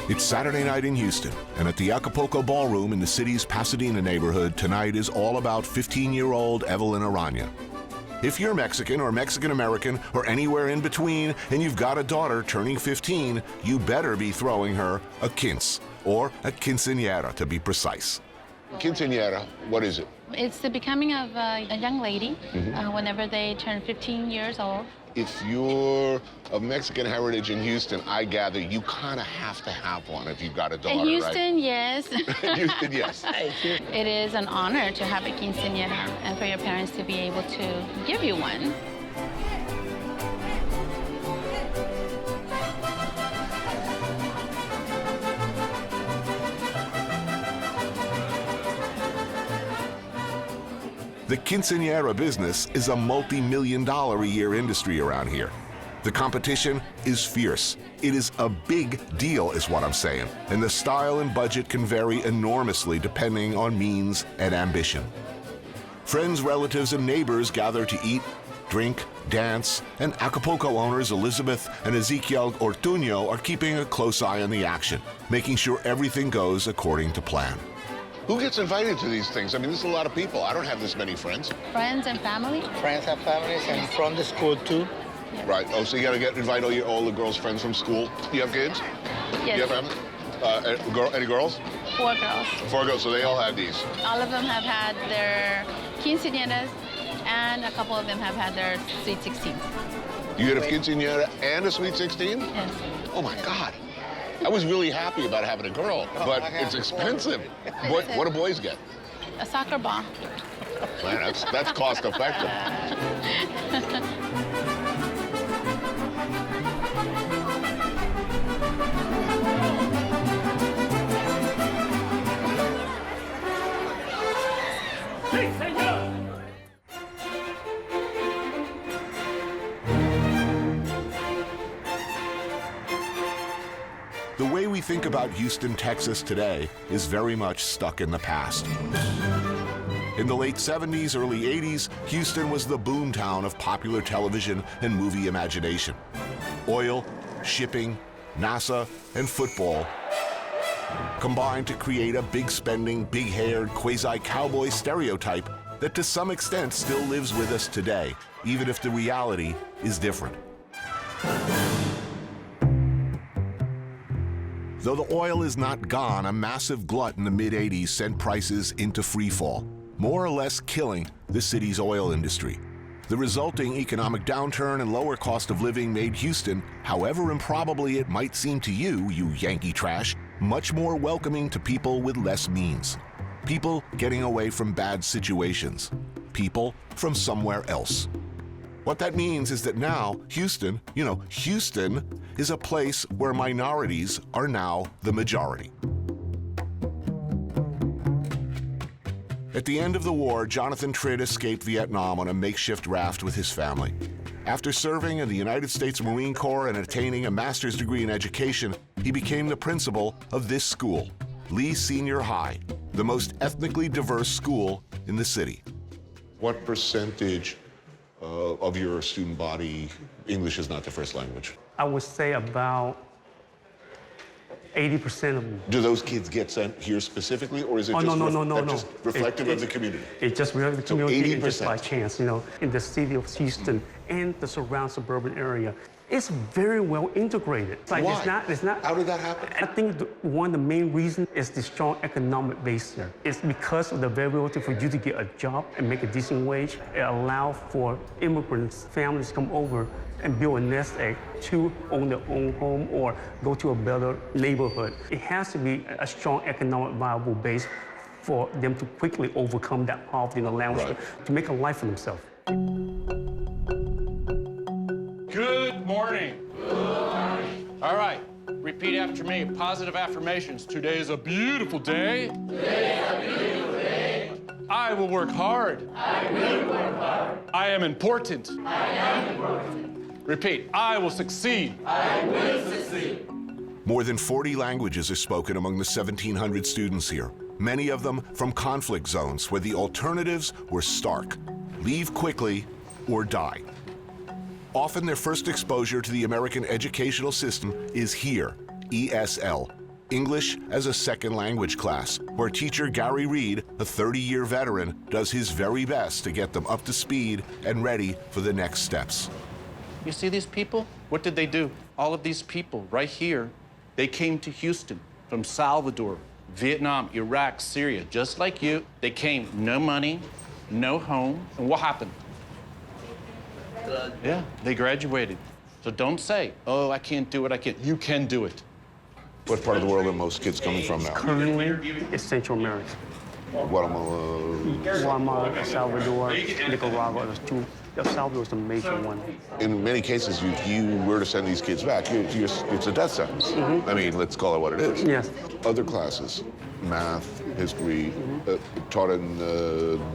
It's Saturday night in Houston, and at the Acapulco Ballroom in the city's Pasadena neighborhood, tonight is all about 15-year-old Evelyn Arana. If you're Mexican or Mexican-American or anywhere in between, and you've got a daughter turning 15, you better be throwing her a quince, or a quinceañera to be precise. Quinceañera, what is it? It's the becoming of a young lady whenever they turn 15 years old. If you're of Mexican heritage in Houston, I gather you kind of have to have one if you've got a daughter, In Houston, right? yes. Houston, yes. It is an honor to have a quinceañera and for your parents to be able to give you one. The quinceañera business is a multi-million-dollar-a-year industry around here. The competition is fierce. It is a big deal, is what I'm saying, and the style and budget can vary enormously depending on means and ambition. Friends, relatives, and neighbors gather to eat, drink, dance, and Acapulco owners Elizabeth and Ezequiel Ortuño are keeping a close eye on the action, making sure everything goes according to plan. Who gets invited to these things? I mean, there's a lot of people. I don't have this many friends. Friends and family? Friends and families, and from the school too. Right. Oh, so you got to invite all the girls' friends from school. Do you have kids? Yes. Do you have any girls? 4 girls. 4 girls, so they all have these. All of them have had their quinceañeras, and a couple of them have had their sweet 16s. You get a quinceañera and a sweet 16? Yes. Oh, my God. I was really happy about having a girl, but it's expensive. What do boys get? A soccer ball. Man, that's cost effective. The way we think about Houston, Texas today is very much stuck in the past. In the late 70s, early 80s, Houston was the boomtown of popular television and movie imagination. Oil, shipping, NASA, and football combined to create a big-spending, big-haired, quasi-cowboy stereotype that to some extent still lives with us today, even if the reality is different. Though the oil is not gone, a massive glut in the mid-'80s sent prices into freefall, more or less killing the city's oil industry. The resulting economic downturn and lower cost of living made Houston, however improbably it might seem to you, you Yankee trash, much more welcoming to people with less means. People getting away from bad situations. People from somewhere else. What that means is that now Houston, Houston is a place where minorities are now the majority. At the end of the war, Jonathan Tritt escaped Vietnam on a makeshift raft with his family. After serving in the United States Marine Corps and attaining a master's degree in education, he became the principal of this school, Lee Senior High, the most ethnically diverse school in the city. What percentage of your student body, English is not their first language? I would say about 80% of them. Do those kids get sent here specifically, or is it just reflective of the community? It's just reflective of the community, and just 80%. by chance, in the city of Houston and the surrounding suburban area. It's very well integrated. Why? It's not. How did that happen? I think one of the main reasons is the strong economic base there. It's because of the availability for you to get a job and make a decent wage. It allows for immigrants, families to come over and build a nest egg to own their own home or go to a better neighborhood. It has to be a strong economic viable base for them to quickly overcome that poverty in the language, to make a life for themselves. Good morning. Good morning. All right, repeat after me. Positive affirmations. Today is a beautiful day. Today is a beautiful day. I will work hard. I will work hard. I am important. I am important. Repeat. I will succeed. I will succeed. More than 40 languages are spoken among the 1,700 students here, many of them from conflict zones where the alternatives were stark: leave quickly or die. Often their first exposure to the American educational system is here, ESL. English as a second language class, where teacher Gary Reed, a 30-year veteran, does his very best to get them up to speed and ready for the next steps. You see these people? What did they do? All of these people right here, they came to Houston from Salvador, Vietnam, Iraq, Syria, just like you. They came, no money, no home, and what happened? Yeah, they graduated. So don't say, oh, I can't do it, I can't. You can do it. What part of the world are most kids coming from now? Currently, it's Central America. Guatemala, El Salvador, Nicaragua, those two. El Salvador is the major one. In many cases, if you were to send these kids back, it's a death sentence. I mean, let's call it what it is. Yes. Other classes, math, history, taught in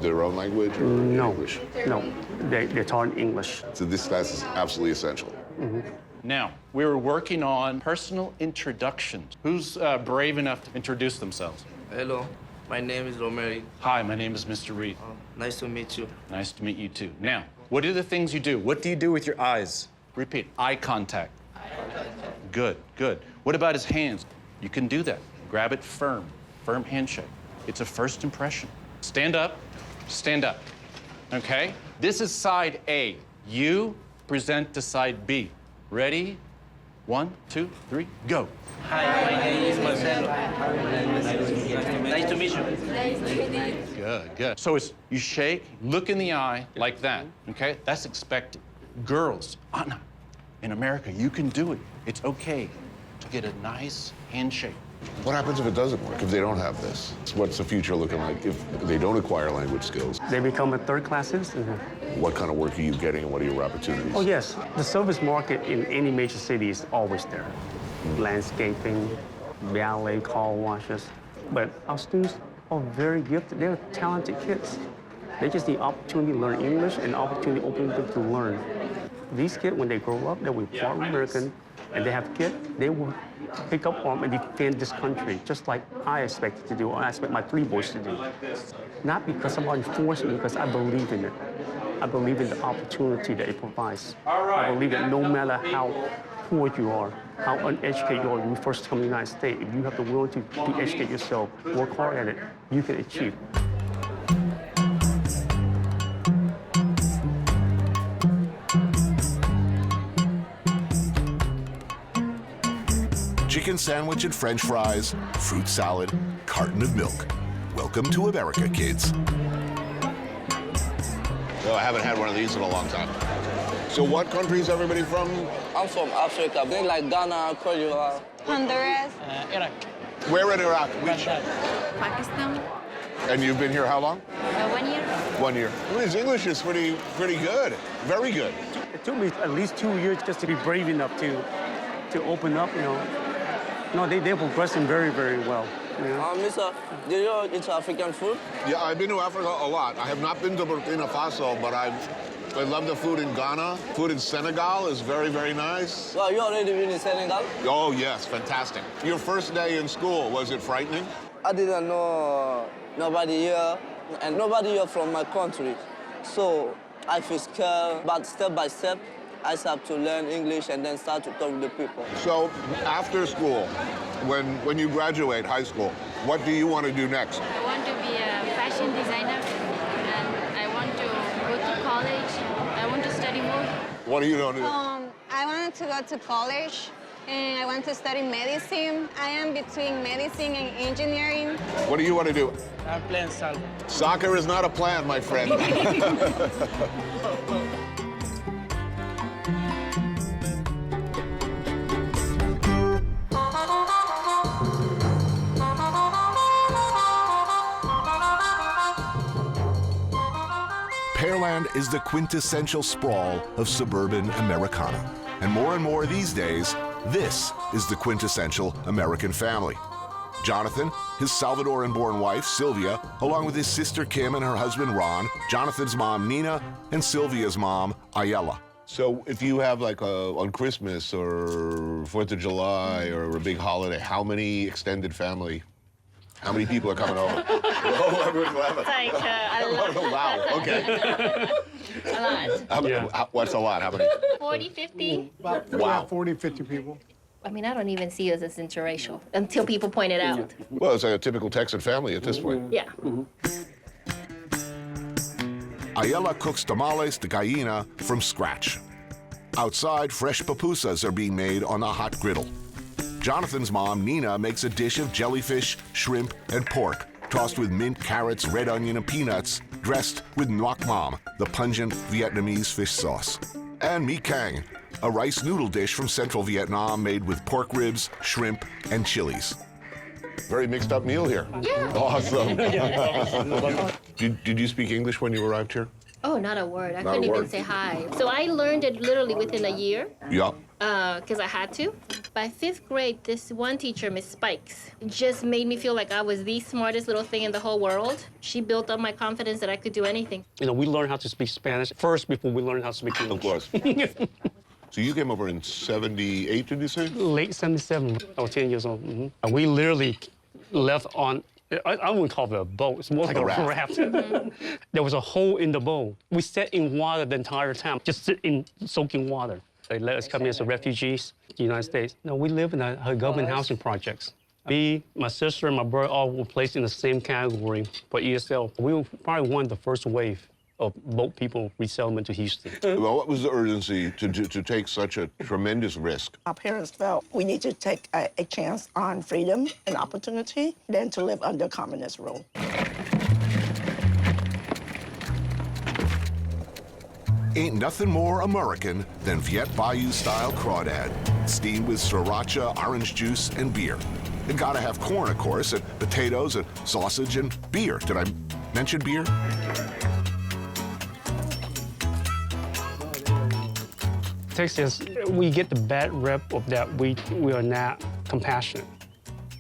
their own language or English? No, they're taught in English. So this class is absolutely essential. Now, we were working on personal introductions. Who's brave enough to introduce themselves? Hello, my name is Romeri. Hi, my name is Mr. Reed. Nice to meet you. Nice to meet you too. Now, what are the things you do? What do you do with your eyes? Repeat, eye contact. Good, good. What about his hands? You can do that. Grab it firm, firm handshake. It's a first impression. Stand up, okay? This is side A. You present to side B. Ready? 1, 2, 3, go. Hi, my name is Marcelo. Nice to meet you. Good, good. So it's you shake, look in the eye like that, okay? That's expected. Girls, Anna, in America, you can do it. It's okay to get a nice handshake. What happens if it doesn't work, if they don't have this? What's the future looking like if they don't acquire language skills? They become a third-class citizen. What kind of work are you getting and what are your opportunities? Oh, yes. The service market in any major city is always there. Landscaping, valet, car washes. But our students are very gifted. They're talented kids. They just need opportunity to learn English and opportunity to open them to learn. These kids, when they grow up, they will be part American, and they have kids, they will pick up arms and defend this country, just like I expect to do, or I expect my 3 boys to do. Not because somebody forced me, because I believe in it. I believe in the opportunity that it provides. I believe that no matter how poor you are, how uneducated you are when you first come to the United States, if you have the will to educate yourself, work hard at it, you can achieve. Chicken sandwich and French fries, fruit salad, carton of milk. Welcome to America, kids. No, I haven't had one of these in a long time. So what country is everybody from? I'm from Africa, like Ghana, Cote d'Ivoire. Honduras. Iraq. Where in Iraq? Which? Pakistan. And you've been here how long? 1 year. 1 year. Well, his English is pretty good. Very good. It took me at least 2 years just to be brave enough to open up, you know. No, they're progressing very, very well. You know? Mister, do you eat African food? Yeah, I've been to Africa a lot. I have not been to Burkina Faso, but I love the food in Ghana. Food in Senegal is very, very nice. Well, you already been in Senegal? Oh, yes, fantastic. Your first day in school, was it frightening? I didn't know nobody here, and nobody here from my country. So I feel scared, but step by step, I start to learn English and then start to talk with the people. So after school, when you graduate high school, what do you want to do next? I want to be a fashion designer, and I want to go to college. I want to study more. What are you going to do? I wanted to go to college, and I want to study medicine. I am between medicine and engineering. What do you want to do? I'm playing soccer. Soccer is not a plan, my friend. Pearland is the quintessential sprawl of suburban Americana. And more these days, this is the quintessential American family. Jonathan, his Salvadoran-born wife, Sylvia, along with his sister Kim and her husband Ron, Jonathan's mom, Nina, and Sylvia's mom, Ayala. So if you have like on Christmas or 4th of July or a big holiday, how many extended family? How many people are coming over? Oh, everyone's laughing. Like a lot. Wow, okay. A lot. What's a lot? How many? 40, 50. About Wow. 40, 50 people. I mean, I don't even see us as interracial until people point it out. Well, it's like a typical Texan family at this point. Yeah. Ayala cooks tamales de gallina from scratch. Outside, fresh pupusas are being made on a hot griddle. Jonathan's mom, Nina, makes a dish of jellyfish, shrimp, and pork, tossed with mint, carrots, red onion, and peanuts, dressed with nuoc mam, the pungent Vietnamese fish sauce. And mi cang, a rice noodle dish from central Vietnam made with pork ribs, shrimp, and chilies. Very mixed up meal here. Yeah. Awesome. Did you speak English when you arrived here? Oh, not a word. I Not a couldn't even word. say hi. So I learned it literally within a year. Yeah. Because I had to. By 5th grade, this one teacher, Miss Spikes, just made me feel like I was the smartest little thing in the whole world. She built up my confidence that I could do anything. You know, we learned how to speak Spanish first before we learned how to speak English. Of course. So you came over in 78, did you say? Late 77. I was 10 years old. We literally left on, I wouldn't call it a boat. It's more like a raft. There was a hole in the boat. We sat in water the entire time, just sit in soaking water. They let us come in as refugees to the United States. No, we live in a government housing projects. Me, my sister, and my brother all were placed in the same category for ESL. We were probably one of the first wave of boat people resettlement to Houston. Well, what was the urgency to take such a tremendous risk? Our parents felt we need to take a chance on freedom and opportunity than to live under communist rule. Ain't nothing more American than Viet Bayou-style crawdad, steamed with sriracha, orange juice, and beer. You gotta have corn, of course, and potatoes, and sausage, and beer. Did I mention beer? Texas, we get the bad rep of that we are not compassionate.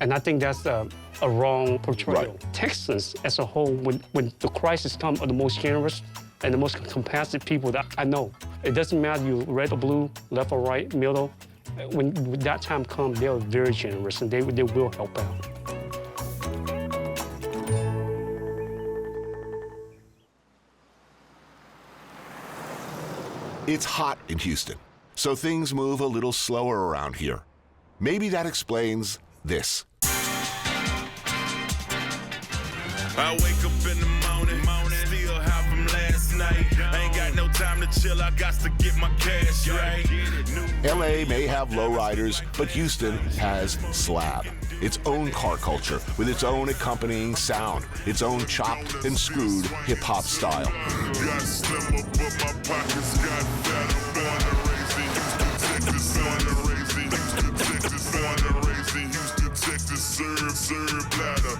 And I think that's a wrong portrayal. Right. Texans as a whole, when the crisis comes, are the most generous and the most compassionate people that I know. It doesn't matter you red or blue, left or right, middle. When that time comes, they are very generous and they will help out. It's hot in Houston, so things move a little slower around here. Maybe that explains this. I wake up in the morning, still high from last night. Ain't got no time to chill, I got to get my cash right. LA may have lowriders, but Houston has slab. Its own car culture with its own accompanying sound, its own chopped and screwed hip-hop style. Got slimmer, but my pockets got fatter. Born and raised in Houston, Texas. Born and raised in Houston, Texas. Born and raised in Houston, Texas. Serve, bladder.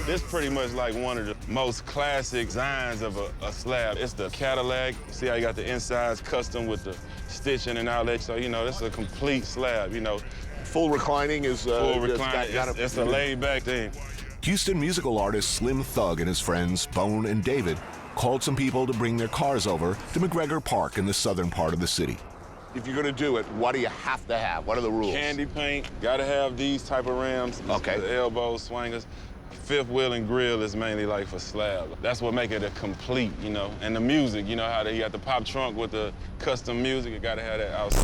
This pretty much like one of the most classic designs of a slab. It's the Cadillac. See how you got the insides custom with the stitching and all that. So, you know, it's a complete slab, you know. Full reclining is... Full reclining. It's a laid-back thing. Houston musical artist Slim Thug and his friends Bone and David called some people to bring their cars over to McGregor Park in the southern part of the city. If you're going to do it, what do you have to have? What are the rules? Candy paint. Got to have these type of rims. Okay. The elbows, swingers. Fifth wheel and grill is mainly like for slab. That's what make it a complete, you know. And the music, you know how you got the pop trunk with the custom music. You got to have that outside.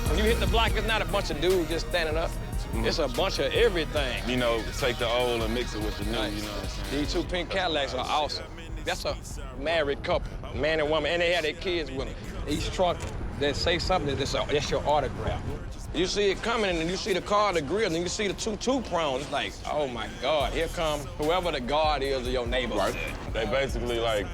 When you hit the block, it's not a bunch of dudes just standing up. It's a bunch of everything. You know, take the old and mix it with the new, you know what I'm saying? These two pink Cadillacs are awesome. That's a married couple, man and woman, and they had their kids with them. Each truck, they say something, that's your autograph. You see it coming, and you see the car, the grill, and you see the two prongs. It's like, oh my God, here come whoever the guard is of your neighborhood. Right. They basically like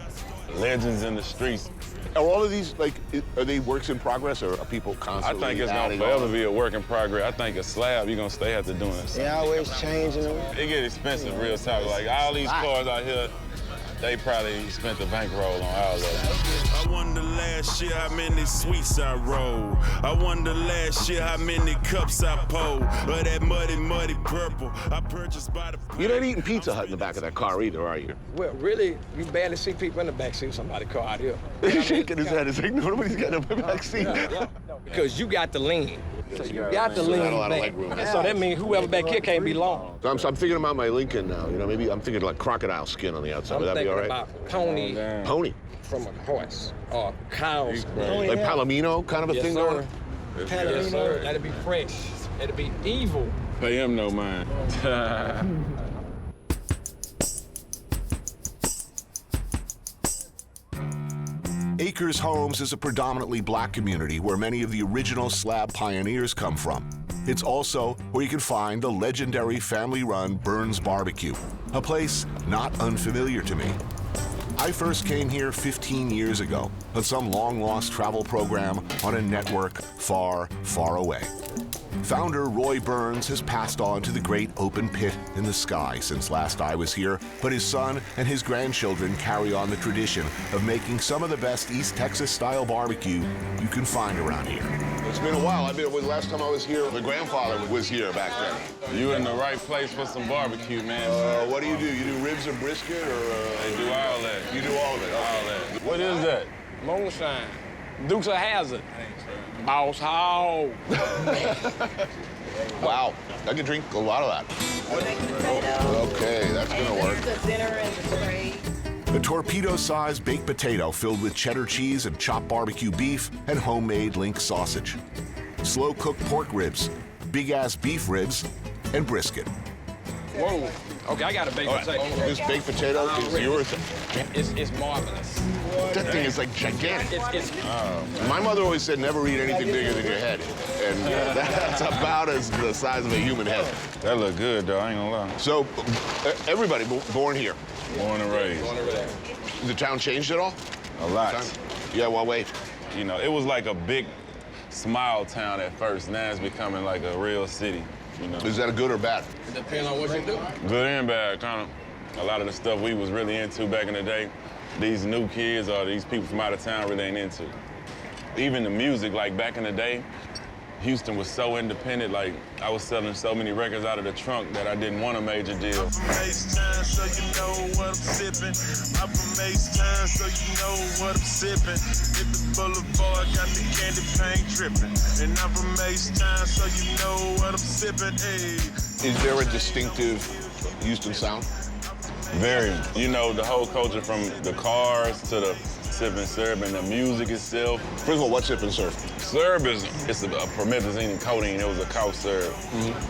legends in the streets. Are all of these, like, are they works in progress, or are people I constantly think it's gonna adding forever on? be a work in progress. I think a slab, you're gonna stay after doing it. They always changing them. It get expensive, real talk. Like all these cars out here, They probably spent the bankroll on all of it. I wonder last year how many sweets I rolled. I wonder last year how many cups I pulled. Or that muddy purple I purchased by the... You're not eating Pizza Hut in the back of that car either, are you? Well, really, you barely see people in the backseat of somebody's car out here. He's shaking his head. He's like, nobody's got a backseat. Because you got to lean. So you got to lean Not a lot of back. leg room. So that means whoever back here can't be long. So I'm thinking about my Lincoln now. You know, maybe I'm thinking like crocodile skin on the outside. Would that be all right? About pony. Pony? From a horse or cow's. Like Palomino kind of a thing going? Yes, sir. That'd be fresh. That'd be evil. Pay him no mind. Acres Homes is a predominantly black community where many of the original slab pioneers come from. It's also where you can find the legendary family-run Burns Barbecue, a place not unfamiliar to me. I first came here 15 years ago on some long-lost travel program on a network far, far away. Founder Roy Burns has passed on to the great open pit in the sky since last I was here, but his son and his grandchildren carry on the tradition of making some of the best East Texas-style barbecue you can find around here. It's been a while. Last time I was here, my grandfather was here back then. You in the right place for some barbecue, man. What do? You do ribs or brisket, or? They do all that. You do all of it? All that. What is that? Moonshine. Dukes of Hazzard. Boss Hog. Wow, I could drink a lot of that. Okay, that's gonna work. A torpedo-sized baked potato filled with cheddar cheese and chopped barbecue beef and homemade link sausage. Slow-cooked pork ribs, big-ass beef ribs, and brisket. Whoa. Okay, I got a baked potato. This baked potato is yours. It's marvelous. That thing is like gigantic. It's My mother always said never eat anything bigger than your head. And that's about as the size of a human head. That look good, though, I ain't gonna lie. So, everybody born here? Born and raised. The town changed at all? A lot. Yeah, well, wait. You know, it was like a big, small town at first. Now it's becoming like a real city. You know. Is that a good or bad? It depends on what you do. Good and bad, kind of. A lot of the stuff we was really into back in the day, these new kids or these people from out of town really ain't into. Even the music, like back in the day, Houston was so independent, like I was selling so many records out of the trunk that I didn't want a major deal. I'm from H-Town, so you know what I'm sipping. I'm from H-Town, so you know what I'm sipping. Hit the boulevard, got the candy paint dripping. And I'm from H-Town, so you know what I'm sipping. Hey. Is there a distinctive Houston sound? Very. You know, the whole culture from the cars to the sip and serve and the music itself. First of all, what's sip and serve? Serve it's a promethazine and codeine. It was a cough syrup.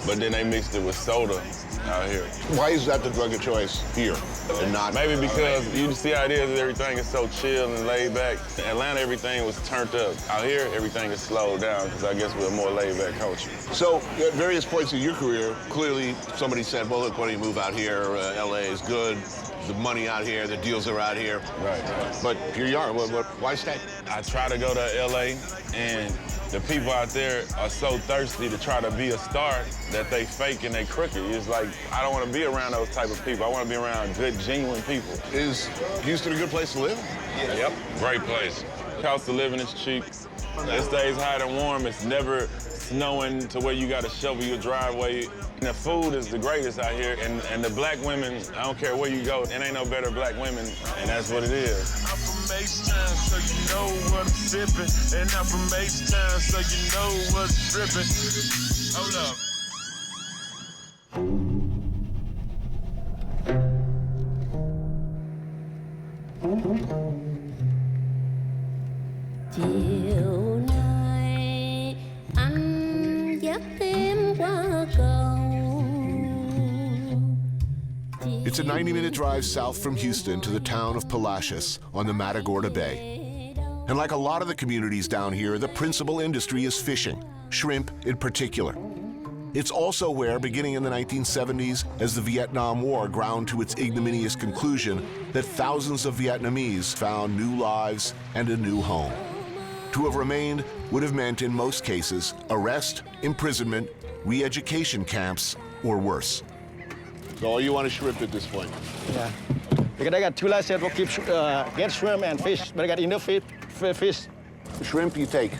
But then they mixed it with soda out here. Why is that the drug of choice here and not? Maybe because you see how it is, everything is so chill and laid back. In Atlanta, everything was turned up. Out here, everything is slowed down because I guess we're a more laid back culture. So at various points in your career, clearly somebody said, well, look, why don't you move out here? LA is good. The money out here, the deals are out here. Right. But here you are. Why stay? I try to go to LA, and the people out there are so thirsty to try to be a star that they fake and they crooked. It's like, I don't want to be around those type of people. I want to be around good, genuine people. Is Houston a good place to live? Yep, great place. Cost of living is cheap. It stays hot and warm. It's never snowing to where you got to shovel your driveway. And the food is the greatest out here. And the black women, I don't care where you go, it ain't no better black women, and that's what it is. I'm from H-Town, so you know what I'm sipping. And I'm from H-Town, so you know what's dripping. Hold up. Chiều nay anh dắt em qua cầu. It's a 90-minute drive south from Houston to the town of Palacios on the Matagorda Bay. And like a lot of the communities down here, the principal industry is fishing, shrimp in particular. It's also where, beginning in the 1970s, as the Vietnam War ground to its ignominious conclusion, that thousands of Vietnamese found new lives and a new home. To have remained would have meant, in most cases, arrest, imprisonment, re-education camps, or worse. So all you want is shrimp at this point? Yeah. Because I got 2 licenses for keep get shrimp and fish, but I got enough fish. Shrimp you take?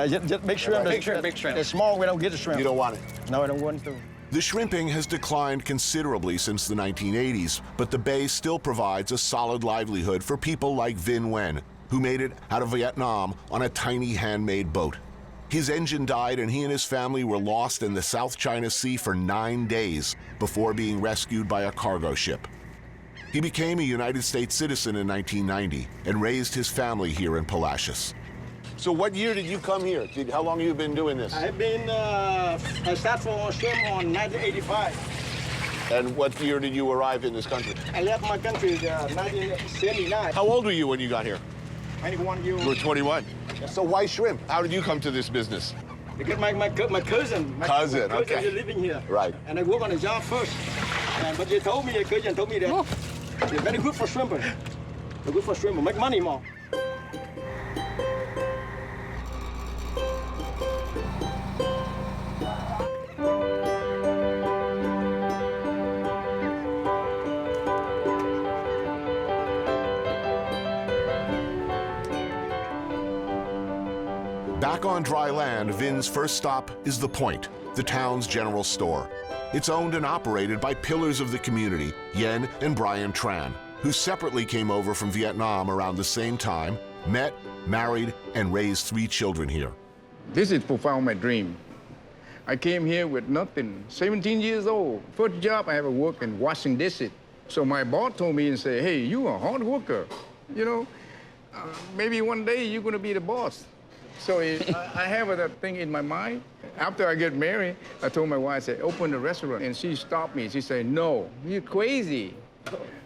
Just big shrimp. Big shrimp, big shrimp. They're small, we don't get the shrimp. You don't want it? No, I don't want to. The shrimping has declined considerably since the 1980s, but the bay still provides a solid livelihood for people like Vinh Nguyen, who made it out of Vietnam on a tiny handmade boat. His engine died and he and his family were lost in the South China Sea for 9 days before being rescued by a cargo ship. He became a United States citizen in 1990 and raised his family here in Palacios. So what year did you come here? How long have you been doing this? I've been, I started for shrimp on 1985. And what year did you arrive in this country? I left my country in 1979. How old were you when you got here? 21 years. You were 21. So why shrimp? How did you come to this business? Because my cousin. Cousin, okay. is living here. Right. And I work on a job first. But they told me, the cousin told me that they're very good for shrimping. They're good for shrimping, make money more. Back on dry land, Vinh's first stop is The Point, the town's general store. It's owned and operated by pillars of the community, Yen and Brian Tran, who separately came over from Vietnam around the same time, met, married, and raised 3 children here. This is fulfilled my dream. I came here with nothing, 17 years old. First job I ever worked in washing dishes. So my boss told me and said, hey, you are a hard worker. You know, maybe one day you're gonna be the boss. So I have that thing in my mind. After I get married, I told my wife, I said, open the restaurant. And she stopped me. She said, no, you're crazy.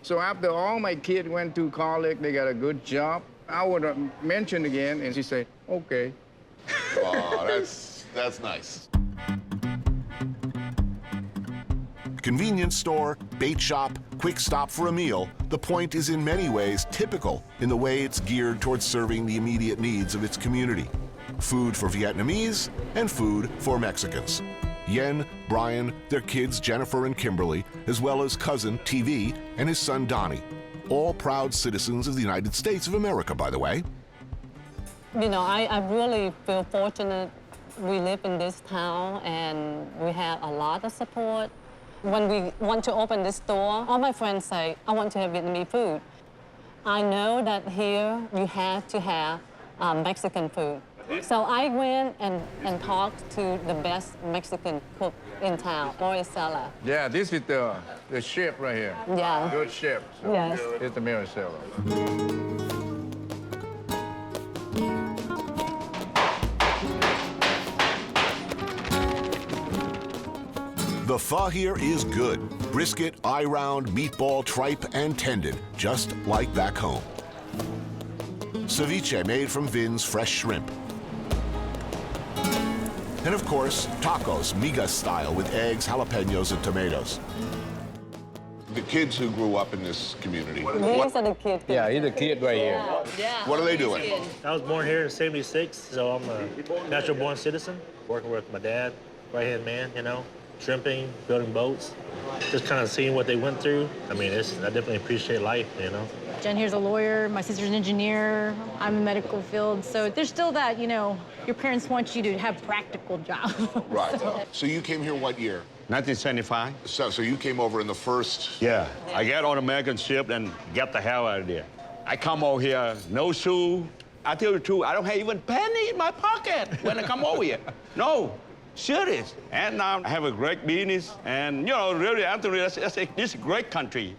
So after all my kids went to college, they got a good job, I would mention again, and she said, okay. Oh, that's nice. Convenience store, bait shop, quick stop for a meal, The Point is in many ways typical in the way it's geared towards serving the immediate needs of its community. Food for Vietnamese and food for Mexicans. Yen, Brian, their kids Jennifer and Kimberly, as well as cousin TV and his son Donnie. All proud citizens of the United States of America, by the way. You know, I really feel fortunate we live in this town and we have a lot of support. When we want to open this store, all my friends say, I want to have Vietnamese food. I know that here you have to have Mexican food. So I went and talked to the best Mexican cook in town, Maricela. Yeah, this is the chef right here. Yeah. Good chef. So Yes. It's the Maricela. The pho here is good. Brisket, eye round, meatball, tripe, and tendon, just like back home. Ceviche made from Vinh's fresh shrimp. And of course, tacos, migas style, with eggs, jalapenos, and tomatoes. The kids who grew up in this community. These are the kids. Yeah, he's a kid right here. Yeah. What are they doing? I was born here in '76, so I'm a natural-born citizen, working with my dad, right-hand man, you know, shrimping, building boats, just kind of seeing what they went through. I mean, I definitely appreciate life, you know. Jen here's a lawyer, my sister's an engineer, I'm in the medical field, so there's still that, you know, your parents want you to have practical jobs. Right. So you came here what year? 1975. So you came over in the first... Yeah. I got on American ship and got the hell out of there. I come over here, no shoe. I tell you the truth, I don't have even penny in my pocket when I come over here. No. Serious. And now I have a great business. And, you know, really, Anthony, this is a great country.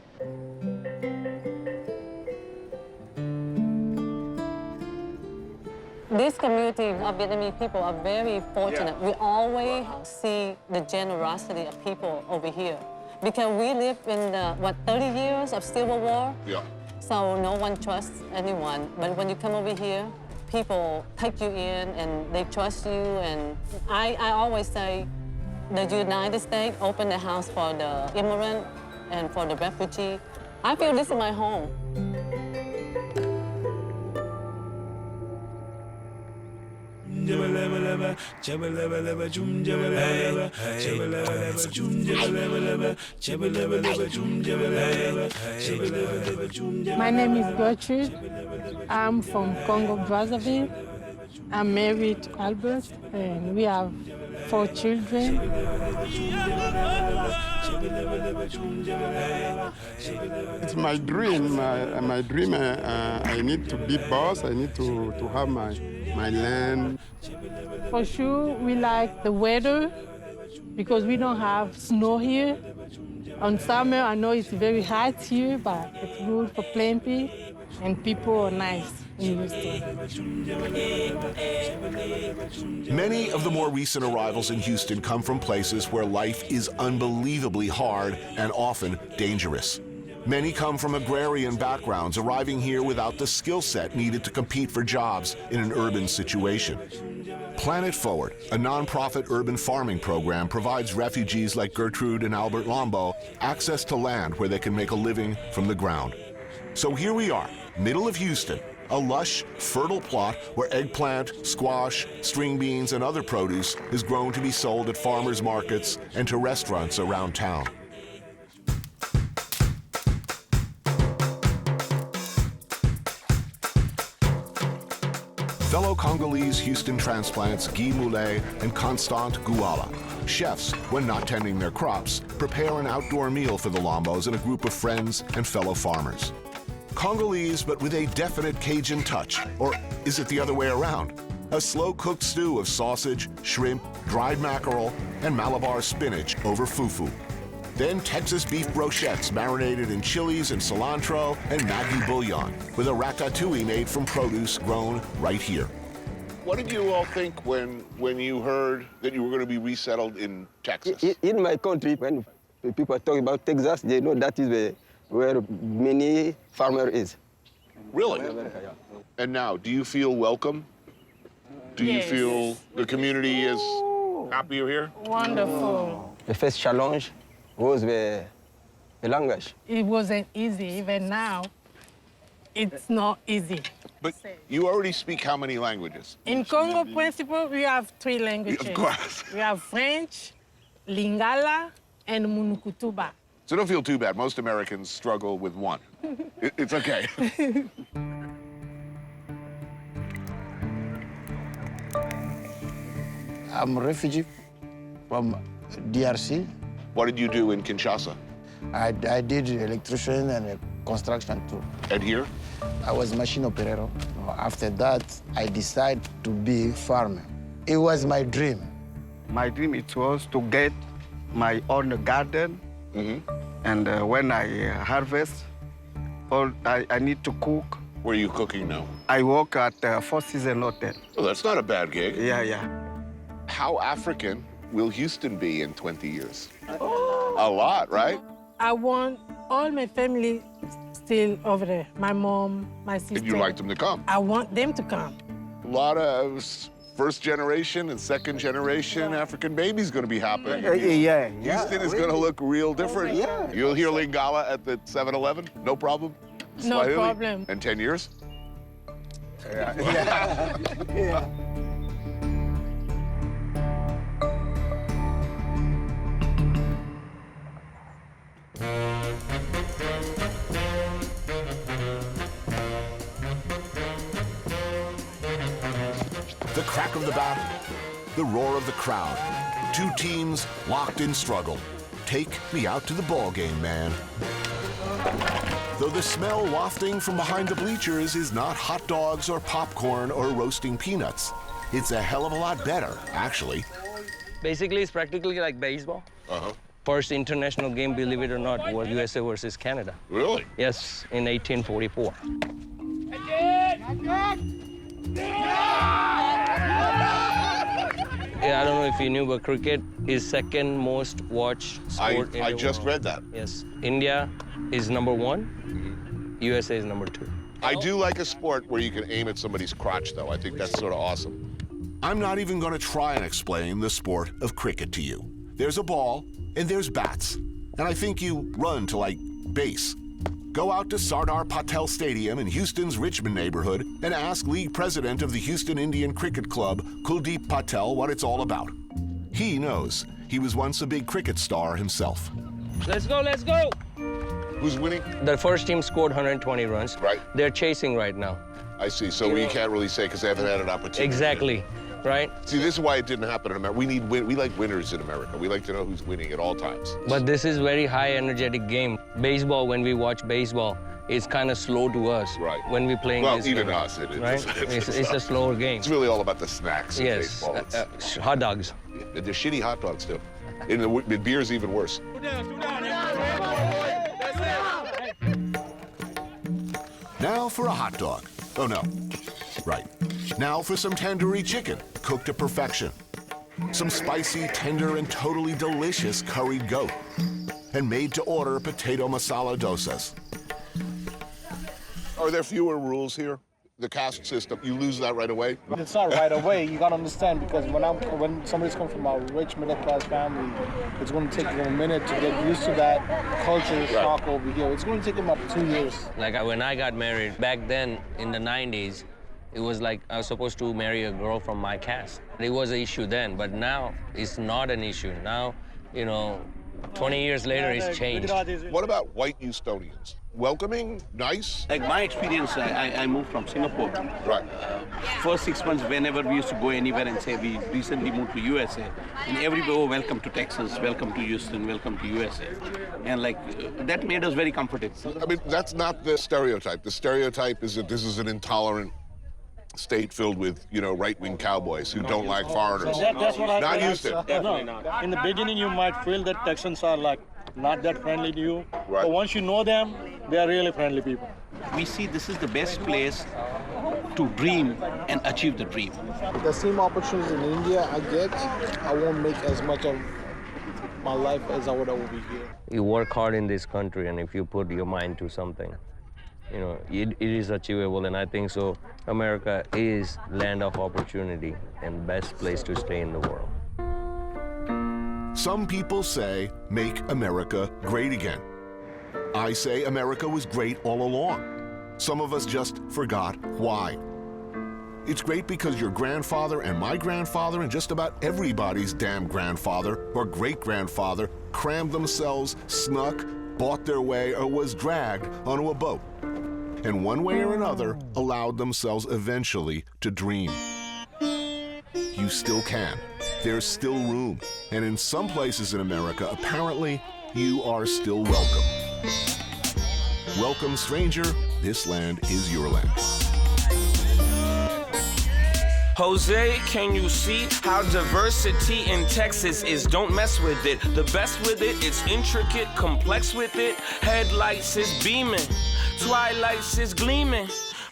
This community of Vietnamese people are very fortunate. We always see the generosity of people over here. Because we live in the, 30 years of Civil War? Yeah. So no one trusts anyone. But when you come over here, people take you in and they trust you. And I always say the United States opened the house for the immigrant and for the refugee. I feel this is my home. My name is Gertrude. I'm from Congo Brazzaville. I'm married to Albert, and we have 4 children. It's my dream. My dream. I need to be boss. I need to have my land. For sure, we like the weather because we don't have snow here. On summer, I know it's very hot here, but it's good for plenty, and people are nice in Houston. Many of the more recent arrivals in Houston come from places where life is unbelievably hard and often dangerous. Many come from agrarian backgrounds, arriving here without the skill set needed to compete for jobs in an urban situation. Planet Forward, a nonprofit urban farming program, provides refugees like Gertrude and Albert Lombo access to land where they can make a living from the ground. So here we are, middle of Houston, a lush, fertile plot where eggplant, squash, string beans, and other produce is grown to be sold at farmers markets and to restaurants around town. Fellow Congolese Houston transplants Guy Moulet and Constant Guala. Chefs, when not tending their crops, prepare an outdoor meal for the Lombos and a group of friends and fellow farmers. Congolese, but with a definite Cajun touch, or is it the other way around? A slow-cooked stew of sausage, shrimp, dried mackerel, and Malabar spinach over fufu. Then Texas beef brochettes marinated in chilies and cilantro and Maggi bouillon, with a ratatouille made from produce grown right here. What did you all think when you heard that you were going to be resettled in Texas? In my country, when people talk about Texas, they know that is where many farmer is. Really? And now, do you feel welcome? Do you feel the community is happy you're here? Wonderful. The first challenge was the language. It wasn't easy. Even now, it's not easy. But you already speak how many languages? In Congo, principle, we have 3 languages. Of course. We have French, Lingala, and Munukutuba. So don't feel too bad. Most Americans struggle with one. It's okay. I'm a refugee from DRC. What did you do in Kinshasa? I did electrician and construction too. And here? I was machine operator. After that, I decided to be farmer. It was my dream. My dream it was to get my own garden. And when I harvest, I need to cook. Where are you cooking now? I work at Four Seasons Hotel. Oh, that's not a bad gig. Yeah. How African will Houston be in 20 years? A lot, right? I want all my family still over there. My mom, my sister. And you'd like them to come? I want them to come. A lot of first generation and second generation African babies going to be happening. Yeah. Houston is going to look real different. Yeah. You'll hear Lingala at the 7-Eleven, no problem? No Swahili? problem. In 10 years? Yeah. The crack of the bat, the roar of the crowd. 2 teams locked in struggle. Take me out to the ball game, man. Though the smell wafting from behind the bleachers is not hot dogs or popcorn or roasting peanuts, it's a hell of a lot better, actually. Basically, it's practically like baseball. First international game, believe it or not, was USA versus Canada. Really? Yes, in 1844. Yeah, I don't know if you knew, but cricket is second most watched sport in the I just world. read that. Yes. India is #1. USA is #2. I do like a sport where you can aim at somebody's crotch, though. I think that's sort of awesome. I'm not even going to try and explain the sport of cricket to you. There's a ball, and there's bats. And I think you run to, like, base. Go out to Sardar Patel Stadium in Houston's Richmond neighborhood and ask league president of the Houston Indian Cricket Club, Kuldeep Patel, what it's all about. He knows. He was once a big cricket star himself. Let's go, let's go! Who's winning? The first team scored 120 runs. Right. They're chasing right now. I see. So we can't really say because they haven't had an opportunity. Exactly. Right? See, this is why it didn't happen in America. We like winners in America. We like to know who's winning at all times. But this is very high energetic game. Baseball, when we watch baseball, it's kind of slow to us. Right. When we're playing well, this even game, us, right? It's a slower game. It's really all about the snacks in yes. baseball. Hot dogs. They're shitty hot dogs, too. In beer's even worse. Now for a hot dog. Oh, no. Right. Now for some tandoori chicken, cooked to perfection. Some spicy, tender, and totally delicious curried goat. And made-to-order potato masala dosas. Are there fewer rules here? The caste system, you lose that right away? It's not right away. You gotta understand, because when somebody's come from a rich middle-class family, it's going to take them a minute to get used to that culture shock over here. It's going to take them up to 2 years. Like when I got married, back then in the 90s, it was like I was supposed to marry a girl from my caste. It was an issue then, but now it's not an issue. Now, 20 years later, it's changed. What about white Houstonians? Welcoming, nice? Like my experience, I moved from Singapore. Right. First 6 months, whenever we used to go anywhere and say we recently moved to USA, and everybody, oh, welcome to Texas, welcome to Houston, welcome to USA. And that made us very comfortable. I mean, that's not the stereotype. The stereotype is that this is an intolerant state filled with, right-wing cowboys who don't like foreigners. That's what not Houston. Definitely not. In the beginning, you might feel that Texans are not that friendly to you. Right. But once you know them, they are really friendly people. We see this is the best place to dream and achieve the dream. The same opportunities in India I get, I won't make as much of my life as I would over here. You work hard in this country, and if you put your mind to something, it is achievable, and I think so. America is land of opportunity and best place to stay in the world. Some people say, make America great again. I say America was great all along. Some of us just forgot why. It's great because your grandfather and my grandfather and just about everybody's damn grandfather or great-grandfather crammed themselves, snuck, bought their way, or was dragged onto a boat. And one way or another allowed themselves eventually to dream. You still can. There's still room. And in some places in America, apparently, you are still welcome. Welcome, stranger. This land is your land. Jose, can you see how diversity in Texas is? Don't mess with it. The best with it, it's intricate, complex with it. Headlights is beaming, twilights is gleaming.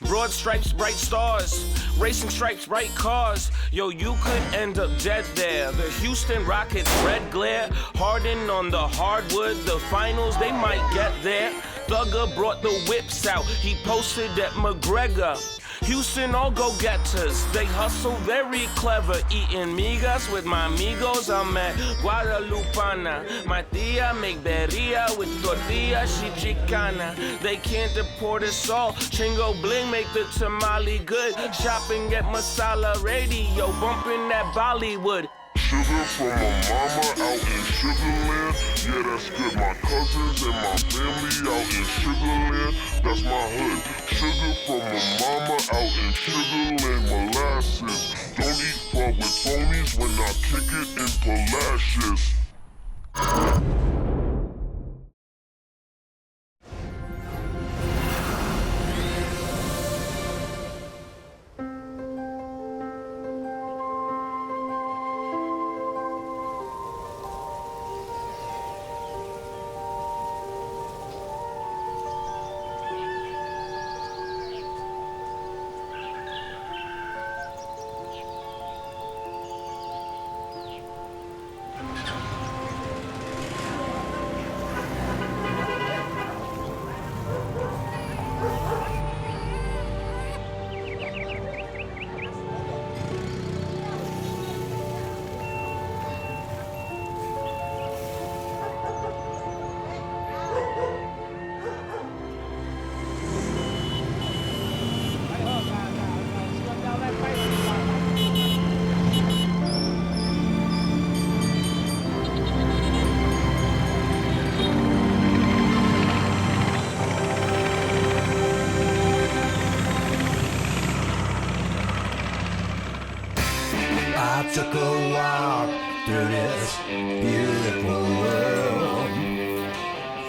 Broad stripes, bright stars, racing stripes, bright cars. Yo, you could end up dead there. The Houston Rockets, red glare, Harden on the hardwood. The finals, they might get there. Thugger brought the whips out. He posted at McGregor. Houston, all go-getters. They hustle very clever. Eating migas with my amigos. I'm at Guadalupana. My tia make berria with tortilla. She Chicana. They can't deport us all. Chingo bling make the tamale good. Shopping at Masala Radio. Bumping that Bollywood. Sugar from my mama out in Sugarland. Yeah, that's good. My cousins and my family out in Sugarland. That's my hood. Sugar from my mama out in Sugarland. Molasses. Don't eat pub with phonies when I kick it in Palacios.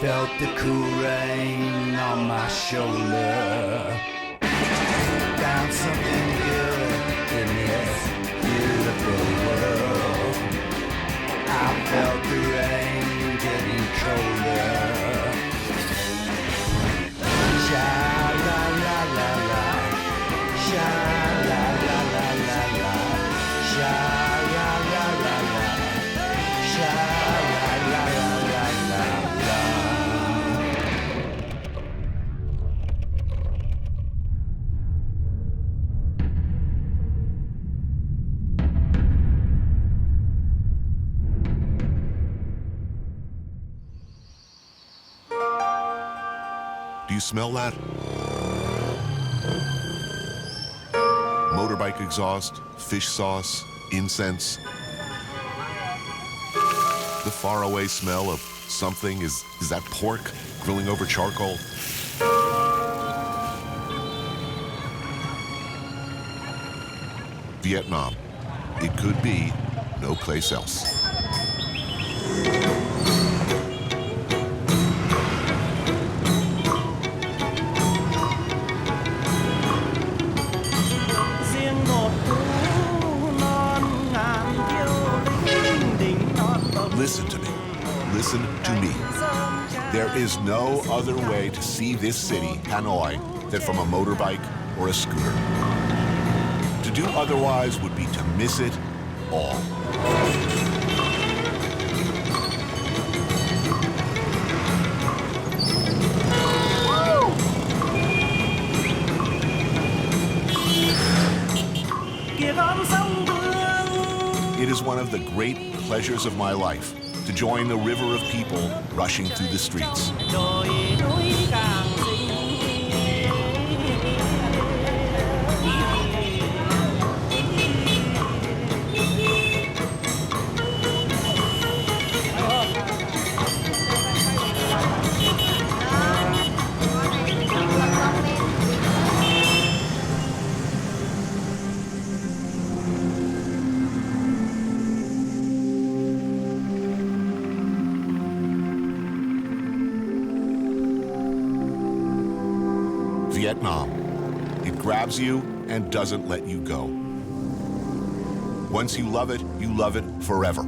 felt the cool rain on my shoulder. Found something good in this beautiful world. I felt the rain getting colder. Sha la la la la, sha la la la la la, sha la la la la, sha la la la la la la. Do you smell that? Motorbike exhaust, fish sauce, incense. The faraway smell of something, is that pork grilling over charcoal? Vietnam. It could be no place else. Listen to me. Listen to me. There is no other way to see this city, Hanoi, than from a motorbike or a scooter. To do otherwise would be to miss it all. It is one of the great pleasures of my life to join the river of people rushing through the streets. Vietnam. It grabs you and doesn't let you go. Once you love it forever.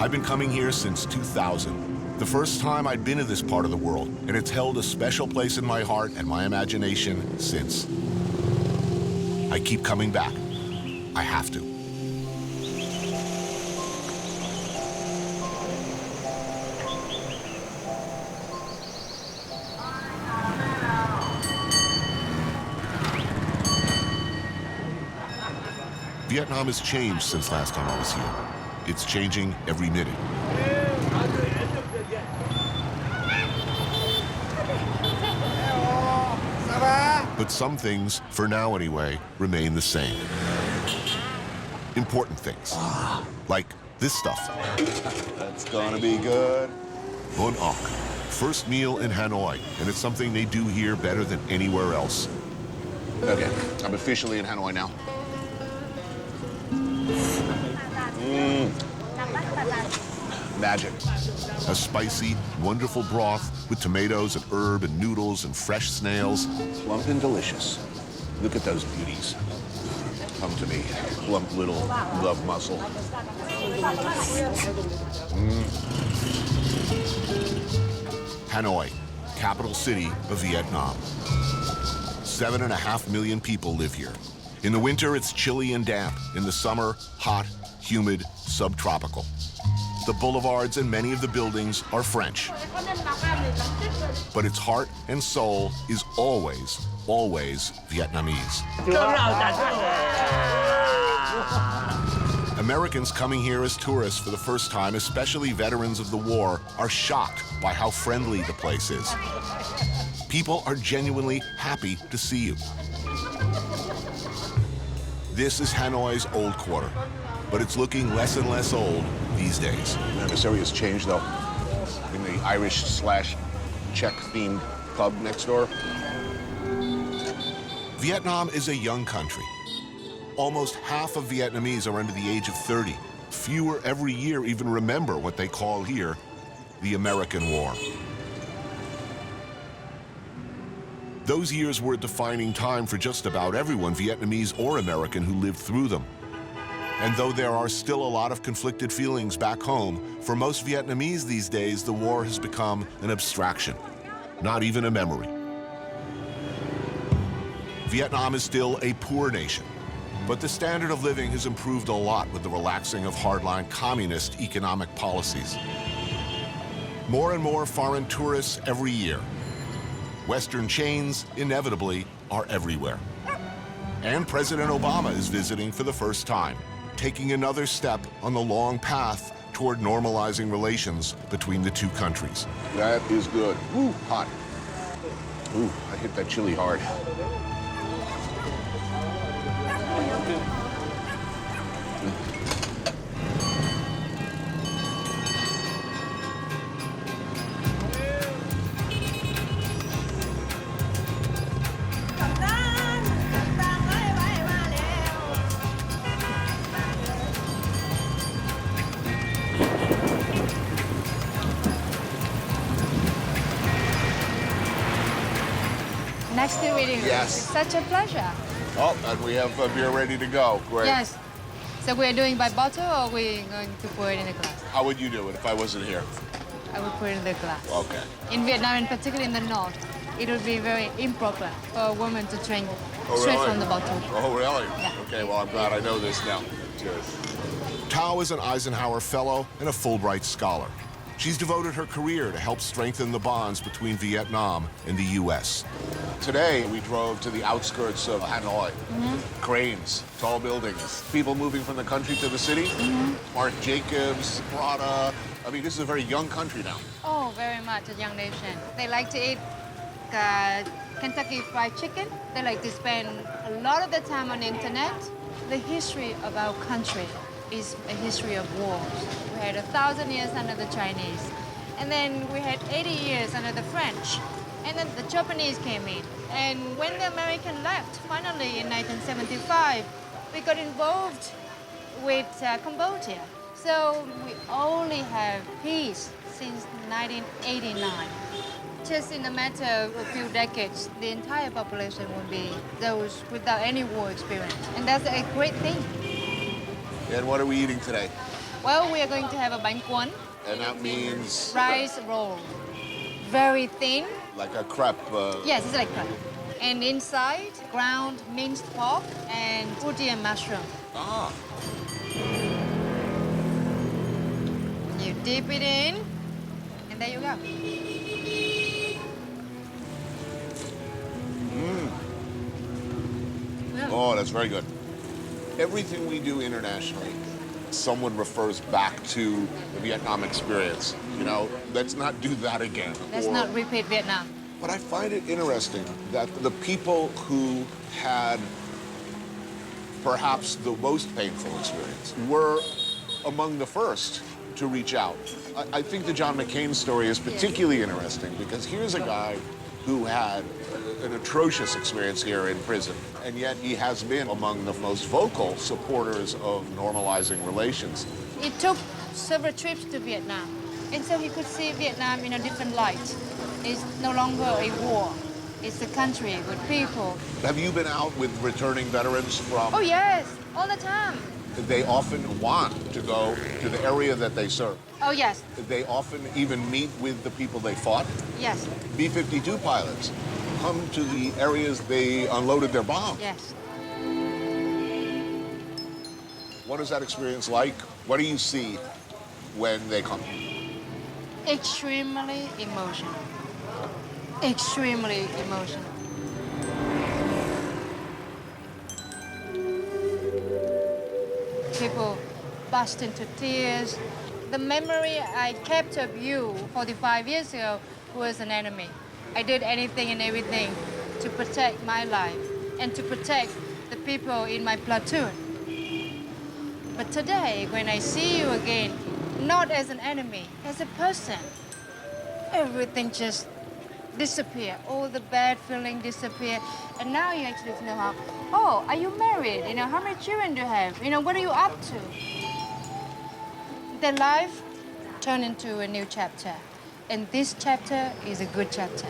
I've been coming here since 2000, the first time I'd been to this part of the world, and it's held a special place in my heart and my imagination since. I keep coming back. I have to. Vietnam has changed since last time I was here. It's changing every minute. But some things, for now anyway, remain the same. Important things, like this stuff. That's gonna be good. Bun Cha, first meal in Hanoi, and it's something they do here better than anywhere else. Okay, I'm officially in Hanoi now. Magic. A spicy, wonderful broth with tomatoes and herb and noodles and fresh snails. Plump and delicious. Look at those beauties. Come to me, plump little love muscle. Hanoi, capital city of Vietnam. 7.5 million people live here. In the winter, it's chilly and damp. In the summer, hot, humid, subtropical. The boulevards and many of the buildings are French. But its heart and soul is always, always Vietnamese. Americans coming here as tourists for the first time, especially veterans of the war, are shocked by how friendly the place is. People are genuinely happy to see you. This is Hanoi's old quarter, but it's looking less and less old these days. Man, this area's changed, though. In the Irish/Czech themed pub next door. Vietnam is a young country. Almost half of Vietnamese are under the age of 30, Fewer every year even remember what they call here the American War. Those years were a defining time for just about everyone, Vietnamese or American, who lived through them. And though there are still a lot of conflicted feelings back home, for most Vietnamese these days, the war has become an abstraction, not even a memory. Vietnam is still a poor nation, but the standard of living has improved a lot with the relaxing of hardline communist economic policies. More and more foreign tourists every year. Western chains, inevitably, are everywhere. And President Obama is visiting for the first time, taking another step on the long path toward normalizing relations between the two countries. That is good. Ooh, hot. Ooh, I hit that chili hard. Nice to meet you. Yes. It's such a pleasure. Oh, and we have beer ready to go. Great. Yes. So we're doing by bottle or we're going to pour it in a glass? How would you do it if I wasn't here? I would put it in the glass. Okay. In Vietnam, and particularly in the north, it would be very improper for a woman to drink straight really? from the bottle. Oh, really? Yeah. Okay, well, I'm glad I know this now. Cheers. Tao is an Eisenhower Fellow and a Fulbright Scholar. She's devoted her career to help strengthen the bonds between Vietnam and the U.S. Today, we drove to the outskirts of Hanoi. Cranes, tall buildings, people moving from the country to the city. Marc Jacobs, Prada. I mean, this is a very young country now. Oh, very much a young nation. They like to eat Kentucky Fried Chicken. They like to spend a lot of the time on the internet. The history of our country is a history of wars. We had 1,000 years under the Chinese, and then we had 80 years under the French, and then the Japanese came in. And when the American left, finally in 1975, we got involved with Cambodia. So we only have peace since 1989. Just in a matter of a few decades, the entire population will be those without any war experience. And that's a great thing. And what are we eating today? Well, we are going to have a bánh cuốn. And that means? Rice roll. Very thin. Like a crepe. Yes, it's like crepe. And inside, ground minced pork and Fujian mushroom. Ah. You dip it in, and there you go. Yeah. Oh, that's very good. Everything we do internationally, someone refers back to the Vietnam experience. You know, let's not do that again. Let's not repeat Vietnam. But I find it interesting that the people who had perhaps the most painful experience were among the first to reach out. I think the John McCain story is particularly interesting because here's a guy who had an atrocious experience here in prison, and yet he has been among the most vocal supporters of normalizing relations. It took several trips to Vietnam, and so he could see Vietnam in a different light. It's no longer a war. It's a country with people. Have you been out with returning veterans from? Oh, yes, all the time. They often want to go to the area that they serve. Oh, yes. They often even meet with the people they fought. Yes. B-52 pilots come to the areas they unloaded their bombs. Yes. What is that experience like? What do you see when they come? Extremely emotional. Extremely emotional. People burst into tears. The memory I kept of you 45 years ago was an enemy. I did anything and everything to protect my life and to protect the people in my platoon. But today, when I see you again, not as an enemy, as a person, everything just disappear. All the bad feeling disappear. And now you actually know how, oh, are you married? You know, how many children do you have? You know, what are you up to? their life turned into a new chapter. And this chapter is a good chapter.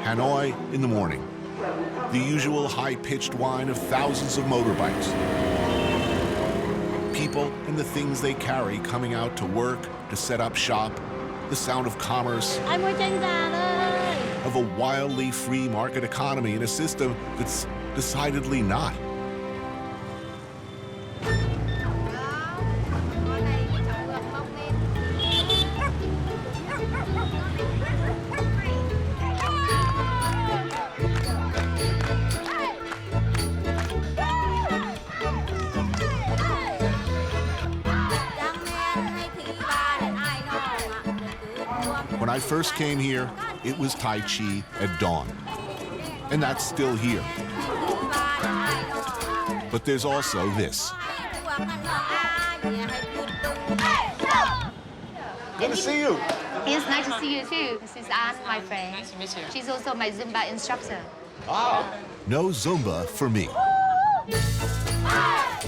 Hanoi in the morning. The usual high-pitched whine of thousands of motorbikes. People and the things they carry coming out to work, to set up shop. The sound of commerce. Of a wildly free market economy in a system that's decidedly not. When I first came here, it was Tai Chi at dawn. And that's still here. But there's also this. Good to see you. It's nice to see you too. This is Anne, my friend. Nice to meet you. She's also my Zumba instructor. No Zumba for me.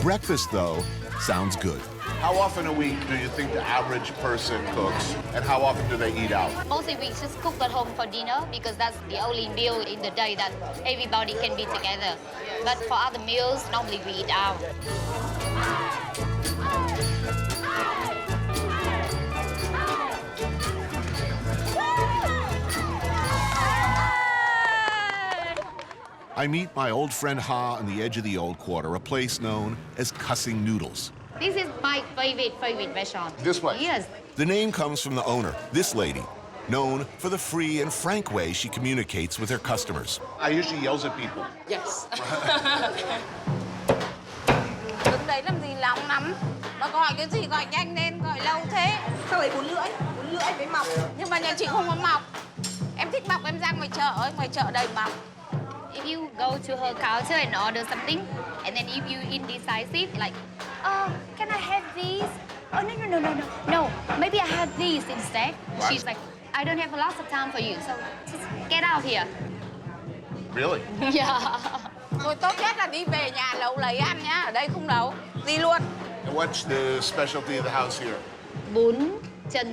Breakfast, though, sounds good. How often a week do you think the average person cooks, and how often do they eat out? Mostly we just cook at home for dinner because that's the only meal in the day that everybody can be together. But for other meals, normally we eat out. I meet my old friend Ha on the edge of the Old Quarter, a place known as Cussing Noodles. This is my favorite restaurant. This place? Yes. The name comes from the owner, this lady, known for the free and frank way she communicates with her customers. I hear she yells at people. Yes. Đứng đấy làm gì lòng lắm. Mà gọi cái gì gọi nhanh lên, gọi lâu thế. Sao lại bún lưỡi với mọc. Nhưng mà nhà chị không có mọc. Em thích mọc em ra ngoài chợ đầy mọc. If you go to her counter and order something, and then if you indecisive, like, oh, can I have these? Oh, no, maybe I have these instead. What? She's like, I don't have lots of time for you, so just get out here. Really? Yeah. Thôi tốt nhất là đi về nhà lẩu lấy ăn nhá, ở đây không nấu. Đi luôn. And what's the specialty of the house here? Bún Cha.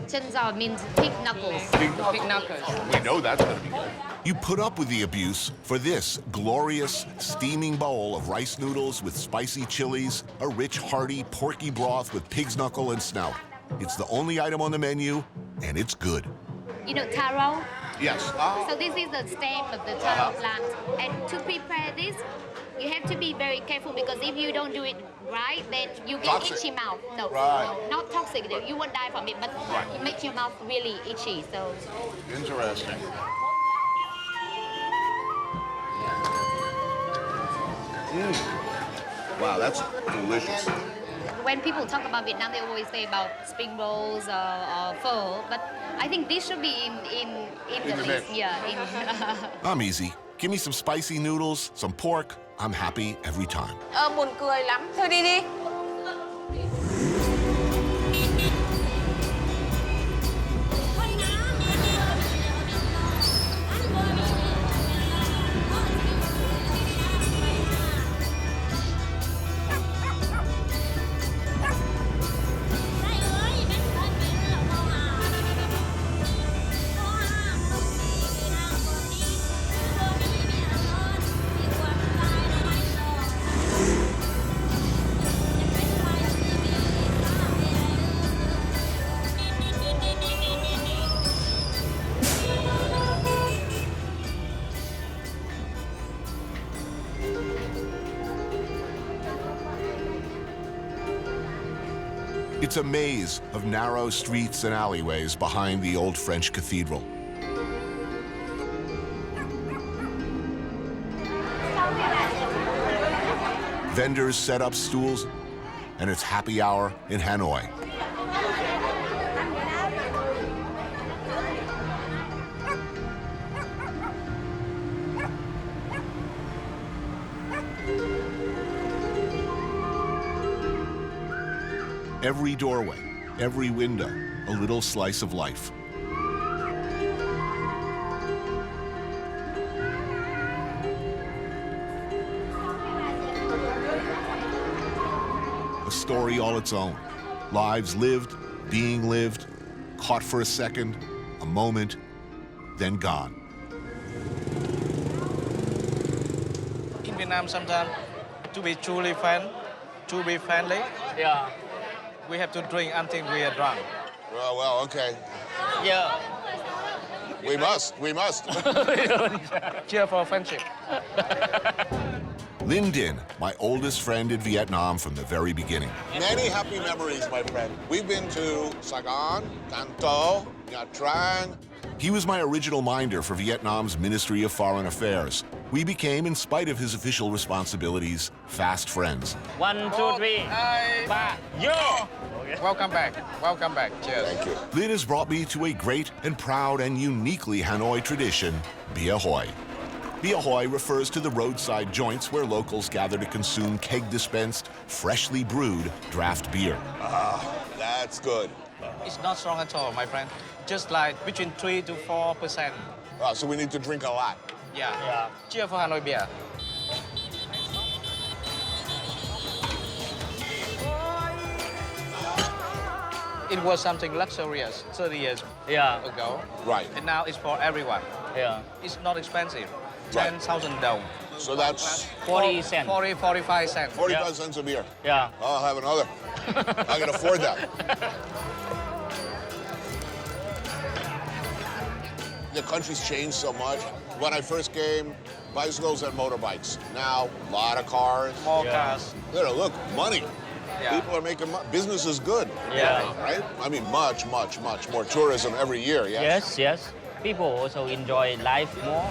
Cha means pig knuckles. Pig knuckles. We know that's going to be good. You put up with the abuse for this glorious, steaming bowl of rice noodles with spicy chilies, a rich, hearty, porky broth with pig's knuckle and snout. It's the only item on the menu, and it's good. You know taro? Yes. So this is the stem of the taro plant. And to prepare this, you have to be very careful because if you don't do it right, then you get Toxic. itchy mouth. No, Right. no, not toxic. You won't die from it, but it makes your mouth really itchy. So Interesting. Wow, that's delicious. when people talk about Vietnam, they always say about spring rolls or pho, but I think this should be in the the list. mix. Yeah. I'm easy. Give me some spicy noodles, some pork. I'm happy every time. Buồn cười lắm. Thôi đi đi. It's a maze of narrow streets and alleyways behind the old French cathedral. Vendors set up stools, and it's happy hour in Hanoi. Every doorway, every window, a little slice of life. A story all its own. Lives lived, being lived, caught for a second, a moment, then gone. In Vietnam, sometimes to be truly friendly, we have to drink until we are drunk. Well, okay. Yeah. We must. Cheer for friendship. Linh Dinh, my oldest friend in Vietnam from the very beginning. Many happy memories, my friend. We've been to Saigon, Can Tho, Nha Trang. He was my original minder for Vietnam's Ministry of Foreign Affairs. We became, in spite of his official responsibilities, fast friends. 1, 2, 3. Ba. Yo! Welcome back. Cheers. Thank you. Linh has brought me to a great and proud and uniquely Hanoi tradition, Bia Hoi. Bia Hoi refers to the roadside joints where locals gather to consume keg-dispensed, freshly brewed draft beer. That's good. It's not strong at all, my friend. Just like between 3 to 4%. So we need to drink a lot. Yeah. Cheer for Hanoi beer. It was something luxurious 30 years ago. Right. And now it's for everyone. Yeah. It's not expensive. Right. 10,000 dong. So that's 40 cents. 45 cents. 45 cents a beer. Yeah. I'll have another. I can afford that. The country's changed so much. When I first came, bicycles and motorbikes. Now, a lot of cars. More cars. Look, money. Yeah. People are making money. Business is good. Yeah. Right? I mean, much more tourism every year, yes? Yes. People also enjoy life more.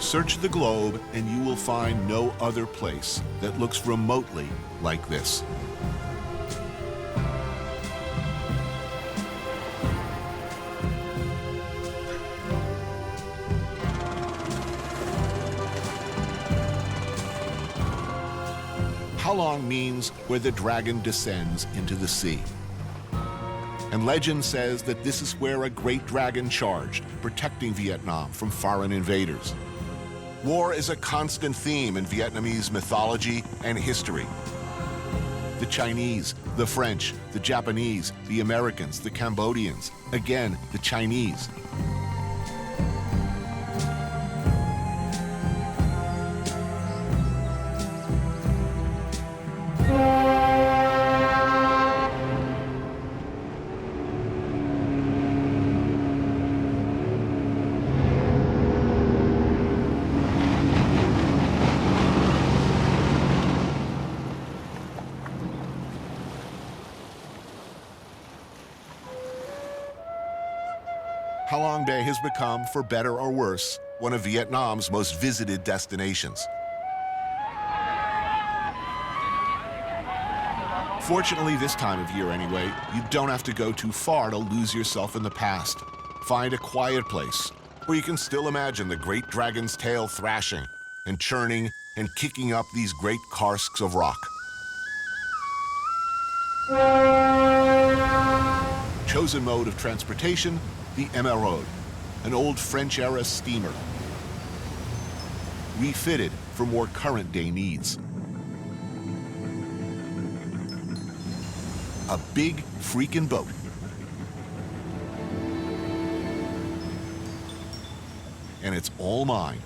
Search the globe and you will find no other place that looks remotely like this. Halong means where the dragon descends into the sea. And legend says that this is where a great dragon charged, protecting Vietnam from foreign invaders. War is a constant theme in Vietnamese mythology and history. The Chinese, the French, the Japanese, the Americans, the Cambodians, again, the Chinese. Halong Bay has become, for better or worse, one of Vietnam's most visited destinations. Fortunately, this time of year anyway, you don't have to go too far to lose yourself in the past. Find a quiet place where you can still imagine the great dragon's tail thrashing and churning and kicking up these great karsks of rock. Chosen mode of transportation, the Emeraude, an old French-era steamer, refitted for more current-day needs. A big freaking boat. And it's all mine.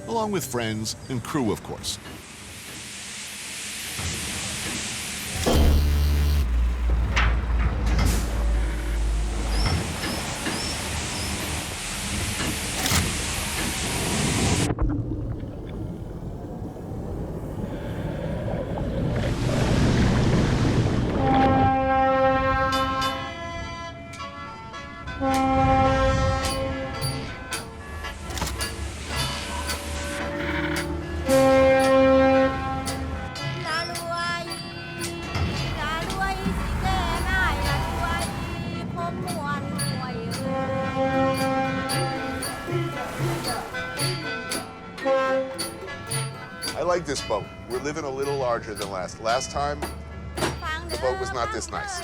Along with friends and crew, of course. I like this boat. We're living a little larger than last. Last time, the boat was not this nice.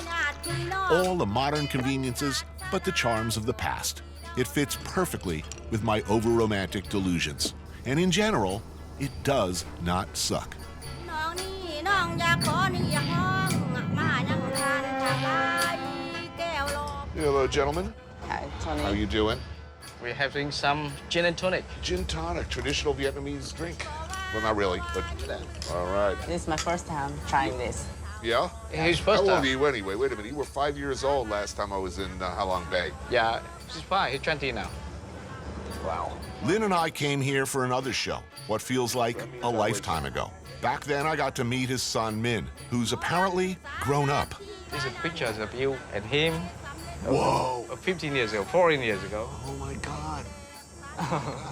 All the modern conveniences, but the charms of the past. It fits perfectly with my over-romantic delusions. And in general, it does not suck. Hello, gentlemen. Hi, Tony. How you doing? We're having some gin and tonic. Gin tonic, traditional Vietnamese drink. Well, not really, but all right. This is my first time trying this. Yeah? His first How old time. are you anyway? Wait a minute, you were 5 years old last time I was in Halong Bay. Yeah, he's fine. He's 20 now. Wow. Lynn and I came here for another show, what feels like a lifetime ago. Back then, I got to meet his son, Min, who's apparently grown up. These are pictures of you and him. Whoa. 15 years ago, 14 years ago. Oh, my God.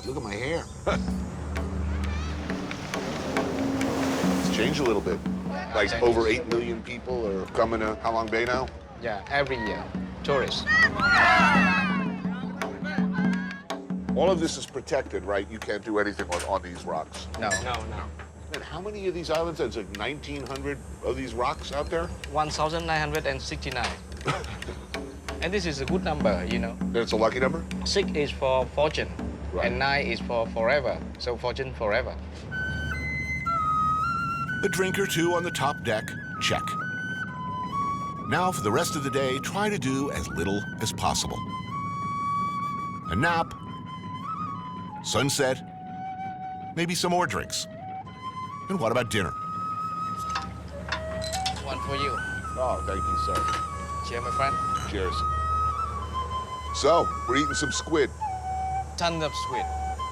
Look at my hair. It's changed a little bit. Like over 8 million people are coming to Halong Bay now? Yeah, every year. Tourists. All of this is protected, right? You can't do anything on these rocks. No. And how many of these islands? There's like 1,900 of these rocks out there? 1,969. And this is a good number, you know. And it's a lucky number? 6 is for fortune, Right. and 9 is for forever. So fortune forever. A drink or two on the top deck, check. Now for the rest of the day, try to do as little as possible. A nap, sunset, maybe some more drinks. And what about dinner? One for you. Oh, thank you, sir. Cheers, my friend. Cheers. So, we're eating some squid. Tons of squid.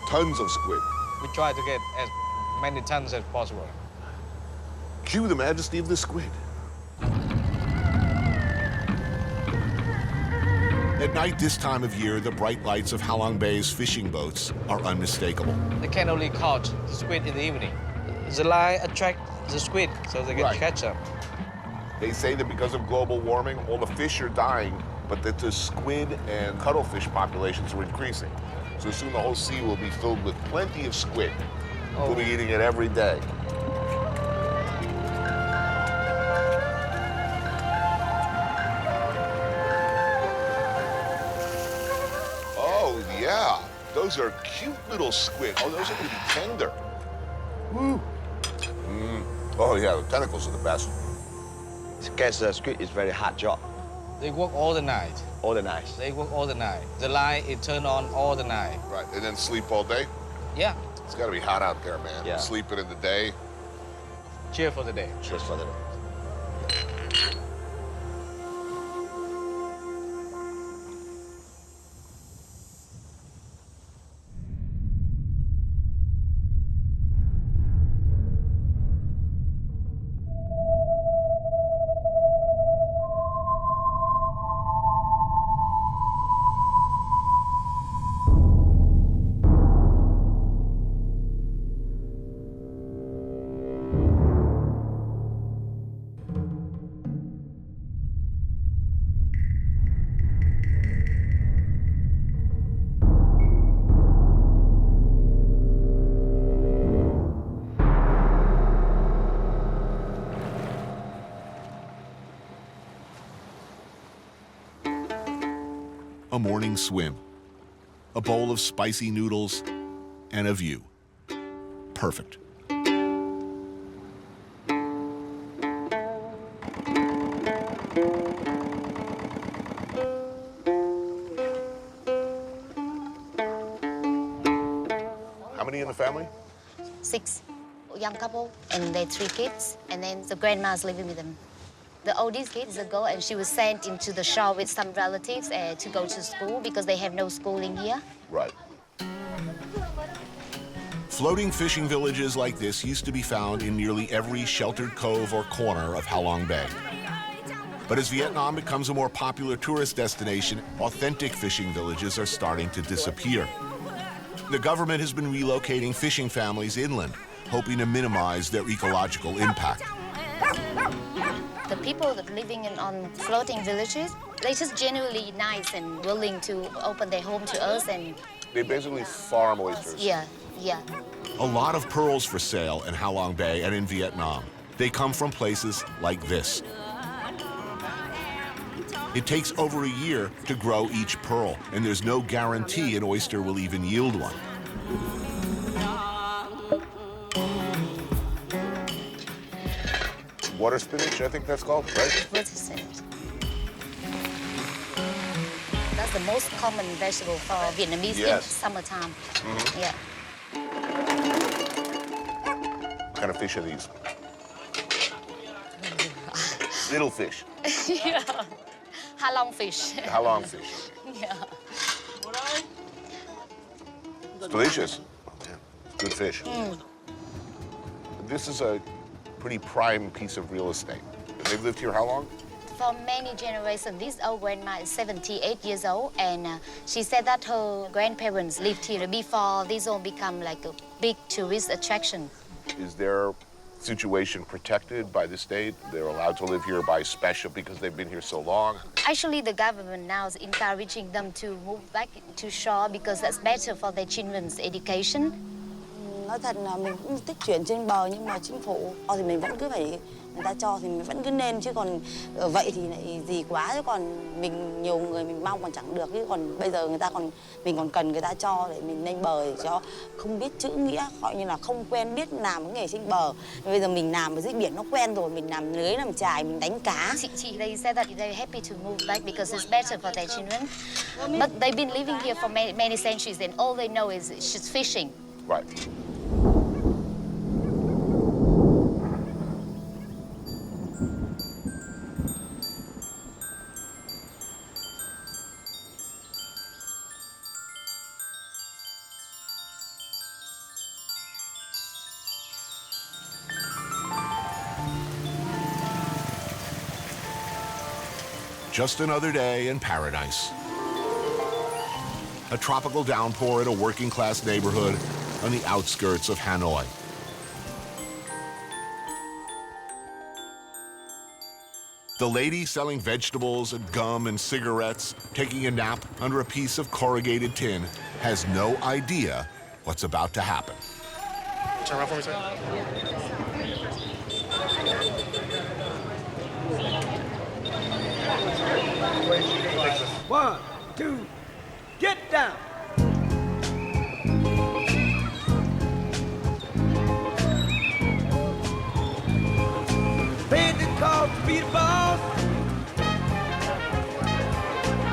Tons of squid. We try to get as many tons as possible. Cue the majesty of the squid. At night this time of year, the bright lights of Halong Bay's fishing boats are unmistakable. They can only catch the squid in the evening. The line attracts the squid, so they can catch them. They say that because of global warming, all the fish are dying, but that the squid and cuttlefish populations are increasing. So soon the whole sea will be filled with plenty of squid. We'll be eating it every day. Oh, yeah. Those are cute little squid. Oh, those are going to be tender. Woo. Oh, yeah, the tentacles are the best. To catch the squid is very hard job. They work all the night. All the night. They work all the night. The light is turned on all the night. Right, and then sleep all day? Yeah. It's got to be hot out there, man. Yeah. Sleeping in the day. Cheer for the day. Cheers for the day. a morning swim, a bowl of spicy noodles, and a view. Perfect. How many in the family? 6 young couple and their 3 kids, and then the grandma's living with them. The oldest kid is a girl, and she was sent into the shore with some relatives to go to school because they have no schooling here. Right. Floating fishing villages like this used to be found in nearly every sheltered cove or corner of Halong Bay. But as Vietnam becomes a more popular tourist destination, authentic fishing villages are starting to disappear. The government has been relocating fishing families inland, hoping to minimize their ecological impact. The people that living on floating villages, they're just genuinely nice and willing to open their home to us, and They basically farm oysters. yeah. A lot of pearls for sale in Halong Bay and in Vietnam. They come from places like this. It takes over a year to grow each pearl, and there's no guarantee an oyster will even yield one. Water spinach, I think that's called, right? What is it? That's the most common vegetable for Vietnamese in Yes. summertime. Mhm. Yeah. What kind of fish are these? Little fish. Yeah. Halong fish. Halong fish. Yeah. It's delicious. Good fish. Mm. This is a pretty prime piece of real estate. They've lived here how long? For many generations, this old grandma is 78 years old, and she said that her grandparents lived here before this all become like a big tourist attraction. Is their situation protected by the state? They're allowed to live here by special because they've been here so long? Actually, the government now is encouraging them to move back to shore because that's better for their children's education. Nói thật là mình cũng thích chuyển trên bờ, nhưng mà chính phủ thì mình vẫn cứ phải người ta cho thì mình vẫn cứ nên, chứ còn ở vậy thì lại gì quá, chứ còn mình nhiều người mình mong còn chẳng được, chứ còn bây giờ mình còn cần người ta cho để mình lên bờ để cho không biết chữ nghĩa, gọi như là không quen biết làm cái nghề trên bờ. Bây giờ mình làm ở dưới biển nó quen rồi, mình làm lưới làm chài, mình đánh cá. They said that they're happy to move back because it's better for their children. But they've been living here for many centuries, and all they know is just fishing. Right. Just another day in paradise. A tropical downpour in a working-class neighborhood on the outskirts of Hanoi. The lady selling vegetables and gum and cigarettes, taking a nap under a piece of corrugated tin, has no idea what's about to happen. Turn around for me, sir. 1, 2, get down. Paid the cost to be the boss.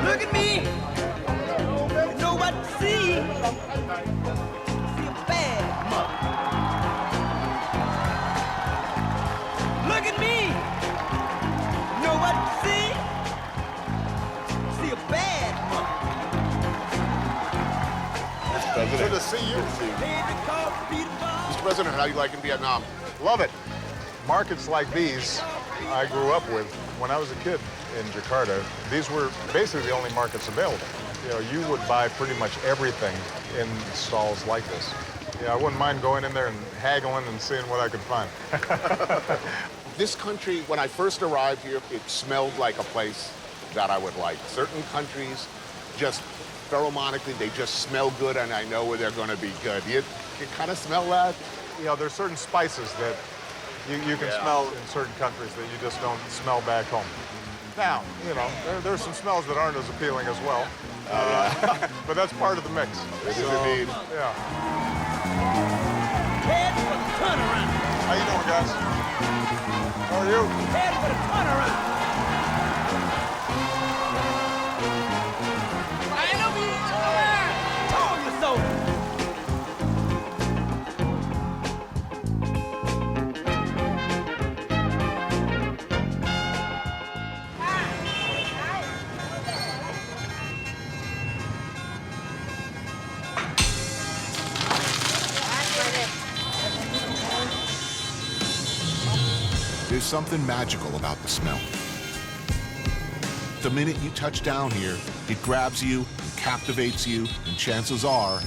Look at me. You know what to see. See a bad mother. Look at me. You know what to see. See a bad mother. Good to see you. Mr. President, how you like in Vietnam? Love it. Markets like these I grew up with when I was a kid in Jakarta. These were basically the only markets available. You know, you would buy pretty much everything in stalls like this. Yeah, I wouldn't mind going in there and haggling and seeing what I could find. This country, when I first arrived here, it smelled like a place that I would like. Certain countries just pheromonically, they just smell good, and I know where they're going to be good. You kind of smell that? You know, there's certain spices that you can smell in certain countries that you just don't smell back home. Now, you know, there's some smells that aren't as appealing as well. But that's part of the mix. It is indeed. Yeah. Head for the turnaround. How you doing, guys? How are you? Head for the turnaround. Told you so. There's something magical about the smell. The minute you touch down here, it grabs you, it captivates you, and chances are,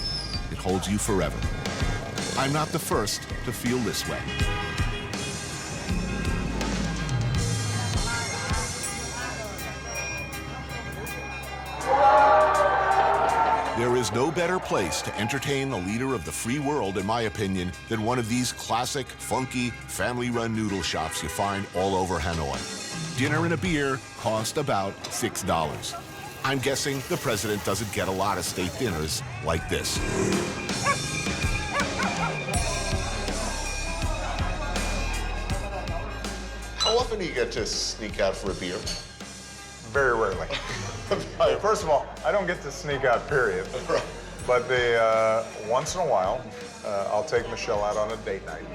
it holds you forever. I'm not the first to feel this way. There is no better place to entertain the leader of the free world, in my opinion, than one of these classic, funky, family-run noodle shops you find all over Hanoi. Dinner and a beer cost about $6. I'm guessing the president doesn't get a lot of state dinners like this. How often do you get to sneak out for a beer? Very rarely. First of all, I don't get to sneak out, period. But once in a while, I'll take Michelle out on a date night.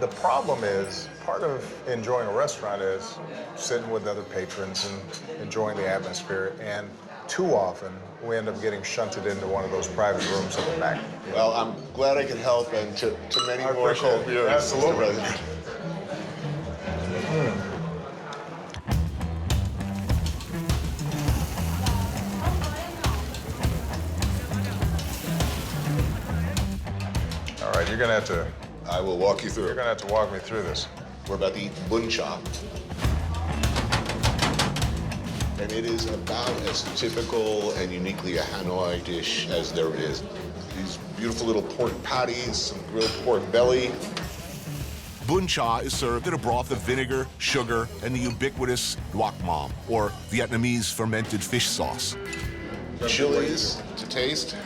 The problem is, part of enjoying a restaurant is sitting with other patrons and enjoying the atmosphere. And too often, we end up getting shunted into one of those private rooms at the back. Well, I'm glad I could help, and to many more cold beers. Absolutely. All right, you're gonna have to... I will walk you through. You're gonna have to walk me through this. We're about to eat Bun Cha. And it is about as typical and uniquely a Hanoi dish as there is. These beautiful little pork patties, some grilled pork belly. Bun Cha is served in a broth of vinegar, sugar, and the ubiquitous guac mam, or Vietnamese fermented fish sauce. Chilies to taste.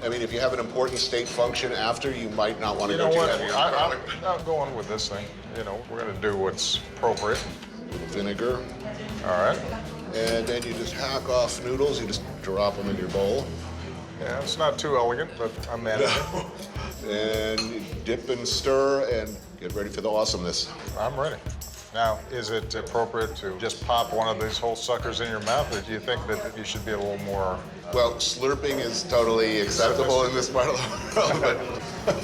I mean, if you have an important state function after, you might not want to go too heavy on garlic. I'm going with this thing. You know, we're gonna do what's appropriate. A little vinegar. All right. And then you just hack off noodles. You just drop them in your bowl. Yeah, it's not too elegant, but I'm managing. And you dip and stir and get ready for the awesomeness. I'm ready. Now, is it appropriate to just pop one of these whole suckers in your mouth, or do you think that you should be a little more... Well, slurping is totally acceptable in this part of the world, but...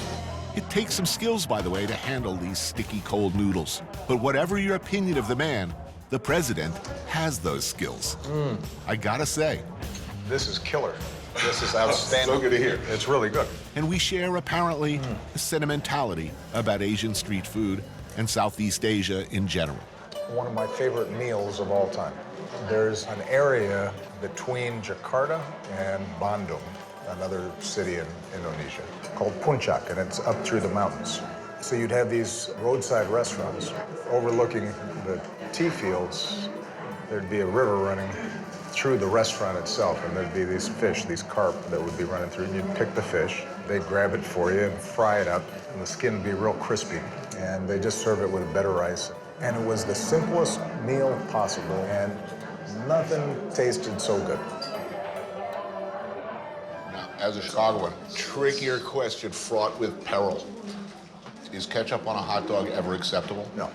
It takes some skills, by the way, to handle these sticky, cold noodles. But whatever your opinion of the man, the president has those skills. I gotta say. This is killer. This is outstanding. So good to hear. It's really good. And we share, apparently, a sentimentality about Asian street food and Southeast Asia in general. One of my favorite meals of all time. There's an area between Jakarta and Bandung, another city in Indonesia, called Puncak, and it's up through the mountains. So you'd have these roadside restaurants overlooking the tea fields. There'd be a river running through the restaurant itself, and there'd be these fish, these carp that would be running through, and you'd pick the fish. They'd grab it for you and fry it up, and the skin would be real crispy, and they just serve it with a better rice. And it was the simplest meal possible, and nothing tasted so good. Now, as a Chicagoan, trickier question fraught with peril. Is ketchup on a hot dog ever acceptable? No.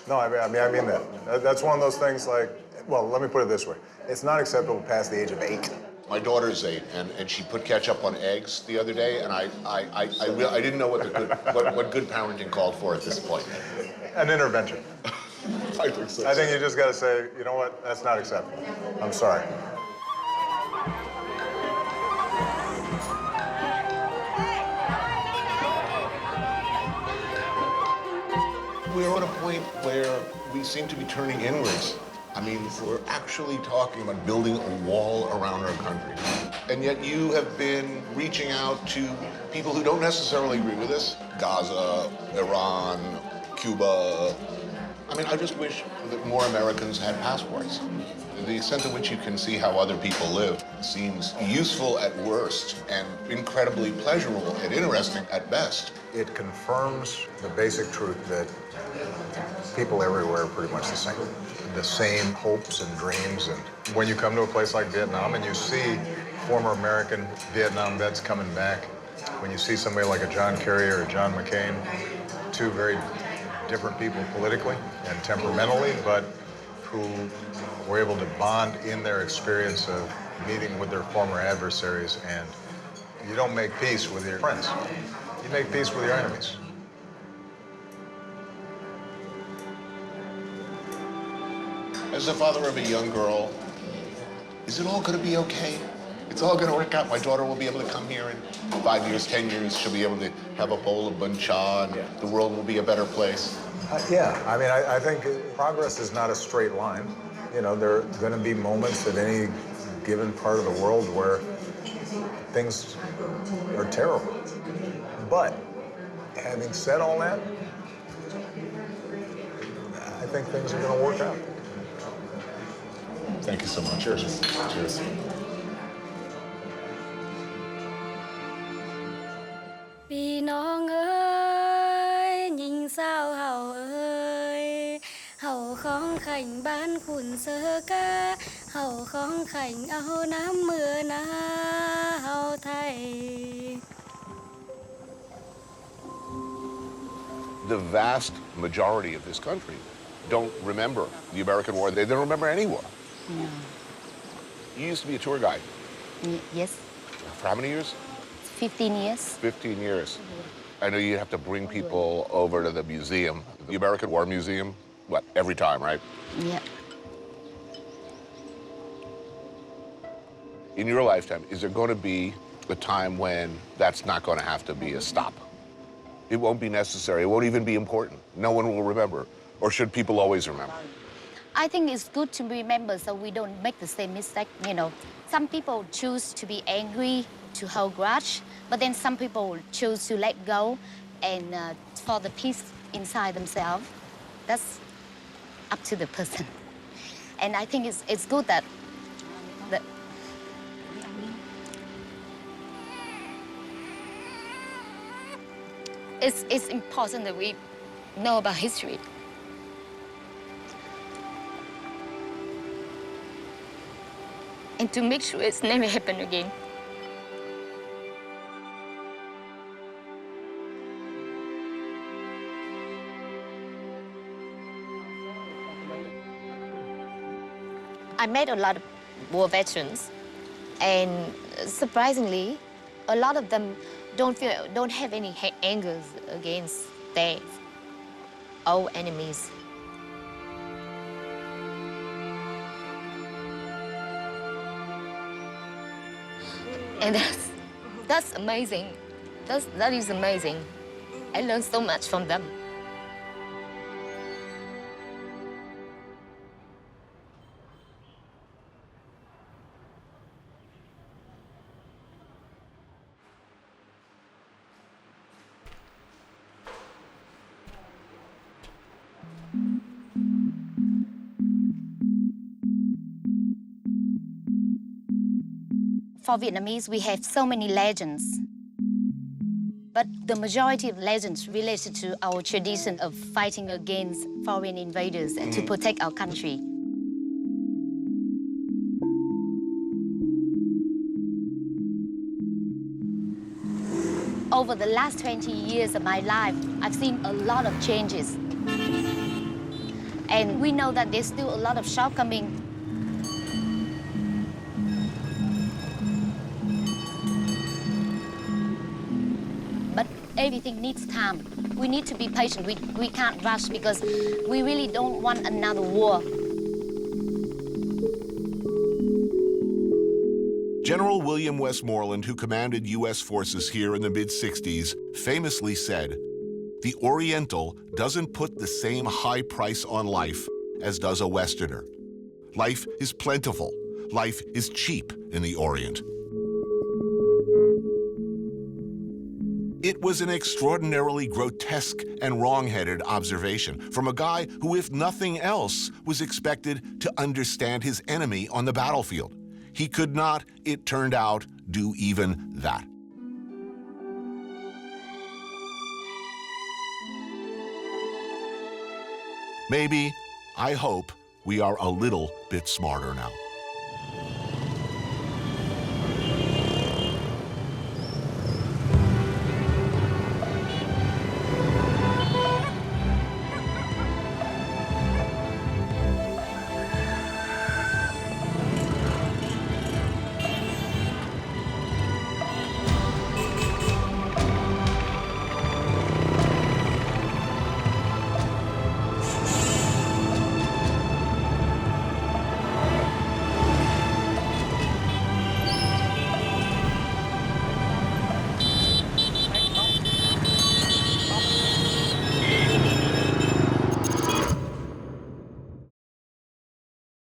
No, I mean that. That's one of those things like, well, let me put it this way. It's not acceptable past the age of 8. My daughter's 8, and she put ketchup on eggs the other day, and I didn't know what good parenting called for at this point. An intervention. I think so. I think you just got to say, you know what, that's not acceptable. I'm sorry. We're at a point where we seem to be turning inwards. I mean, we're actually talking about building a wall around our country. And yet you have been reaching out to people who don't necessarily agree with us. Gaza, Iran, Cuba. I mean, I just wish that more Americans had passports. The extent to which you can see how other people live seems useful at worst and incredibly pleasurable and interesting at best. It confirms the basic truth that people everywhere are pretty much the same. The same hopes and dreams. And when you come to a place like Vietnam and you see former American Vietnam vets coming back, when you see somebody like a John Kerry or a John McCain, two very different people politically and temperamentally, but who were able to bond in their experience of meeting with their former adversaries. And you don't make peace with your friends. You make peace with your enemies. As the father of a young girl, is it all going to be okay? It's all going to work out. My daughter will be able to come here in 5 years, 10 years. She'll be able to have a bowl of Bun Cha, and the world will be a better place. Yeah, I mean, I think progress is not a straight line. You know, there are going to be moments at any given part of the world where things are terrible. But having said all that, I think things are going to work out. Thank you so much. Cheers. Cheers. Vìน้องơi, nhìn sao hậu ơi, hậu khóng khảnh bán khuẩn sơ ca, hậu khóng khảnh áo nám mưa ná hậu thay. The vast majority of this country don't remember the American war. They don't remember any war. No. You used to be a tour guide. Yes. For how many years? 15 years. 15 years. I know you have to bring people over to the museum, the American War Museum, what, every time, right? Yeah. In your lifetime, is there going to be a time when that's not going to have to be a stop? It won't be necessary. It won't even be important. No one will remember. Or should people always remember? I think it's good to remember so we don't make the same mistake, you know. Some people choose to be angry, to hold grudge, but then some people choose to let go and for the peace inside themselves. That's up to the person. And I think it's good that it's important that we know about history. And to make sure it's never happen again. I met a lot of war veterans, and surprisingly, a lot of them don't have any angers against their old enemies. And that's amazing. That is amazing. I learned so much from them. For Vietnamese, we have so many legends. But the majority of legends related to our tradition of fighting against foreign invaders and to protect our country. Over the last 20 years of my life, I've seen a lot of changes. And we know that there's still a lot of shortcomings. But everything needs time. We need to be patient. We can't rush because we really don't want another war. General William Westmoreland, who commanded U.S. forces here in the mid-60s, famously said, "The Oriental doesn't put the same high price on life as does a Westerner. Life is plentiful. Life is cheap in the Orient." It was an extraordinarily grotesque and wrong-headed observation from a guy who, if nothing else, was expected to understand his enemy on the battlefield. He could not, it turned out, do even that. Maybe, I hope, we are a little bit smarter now.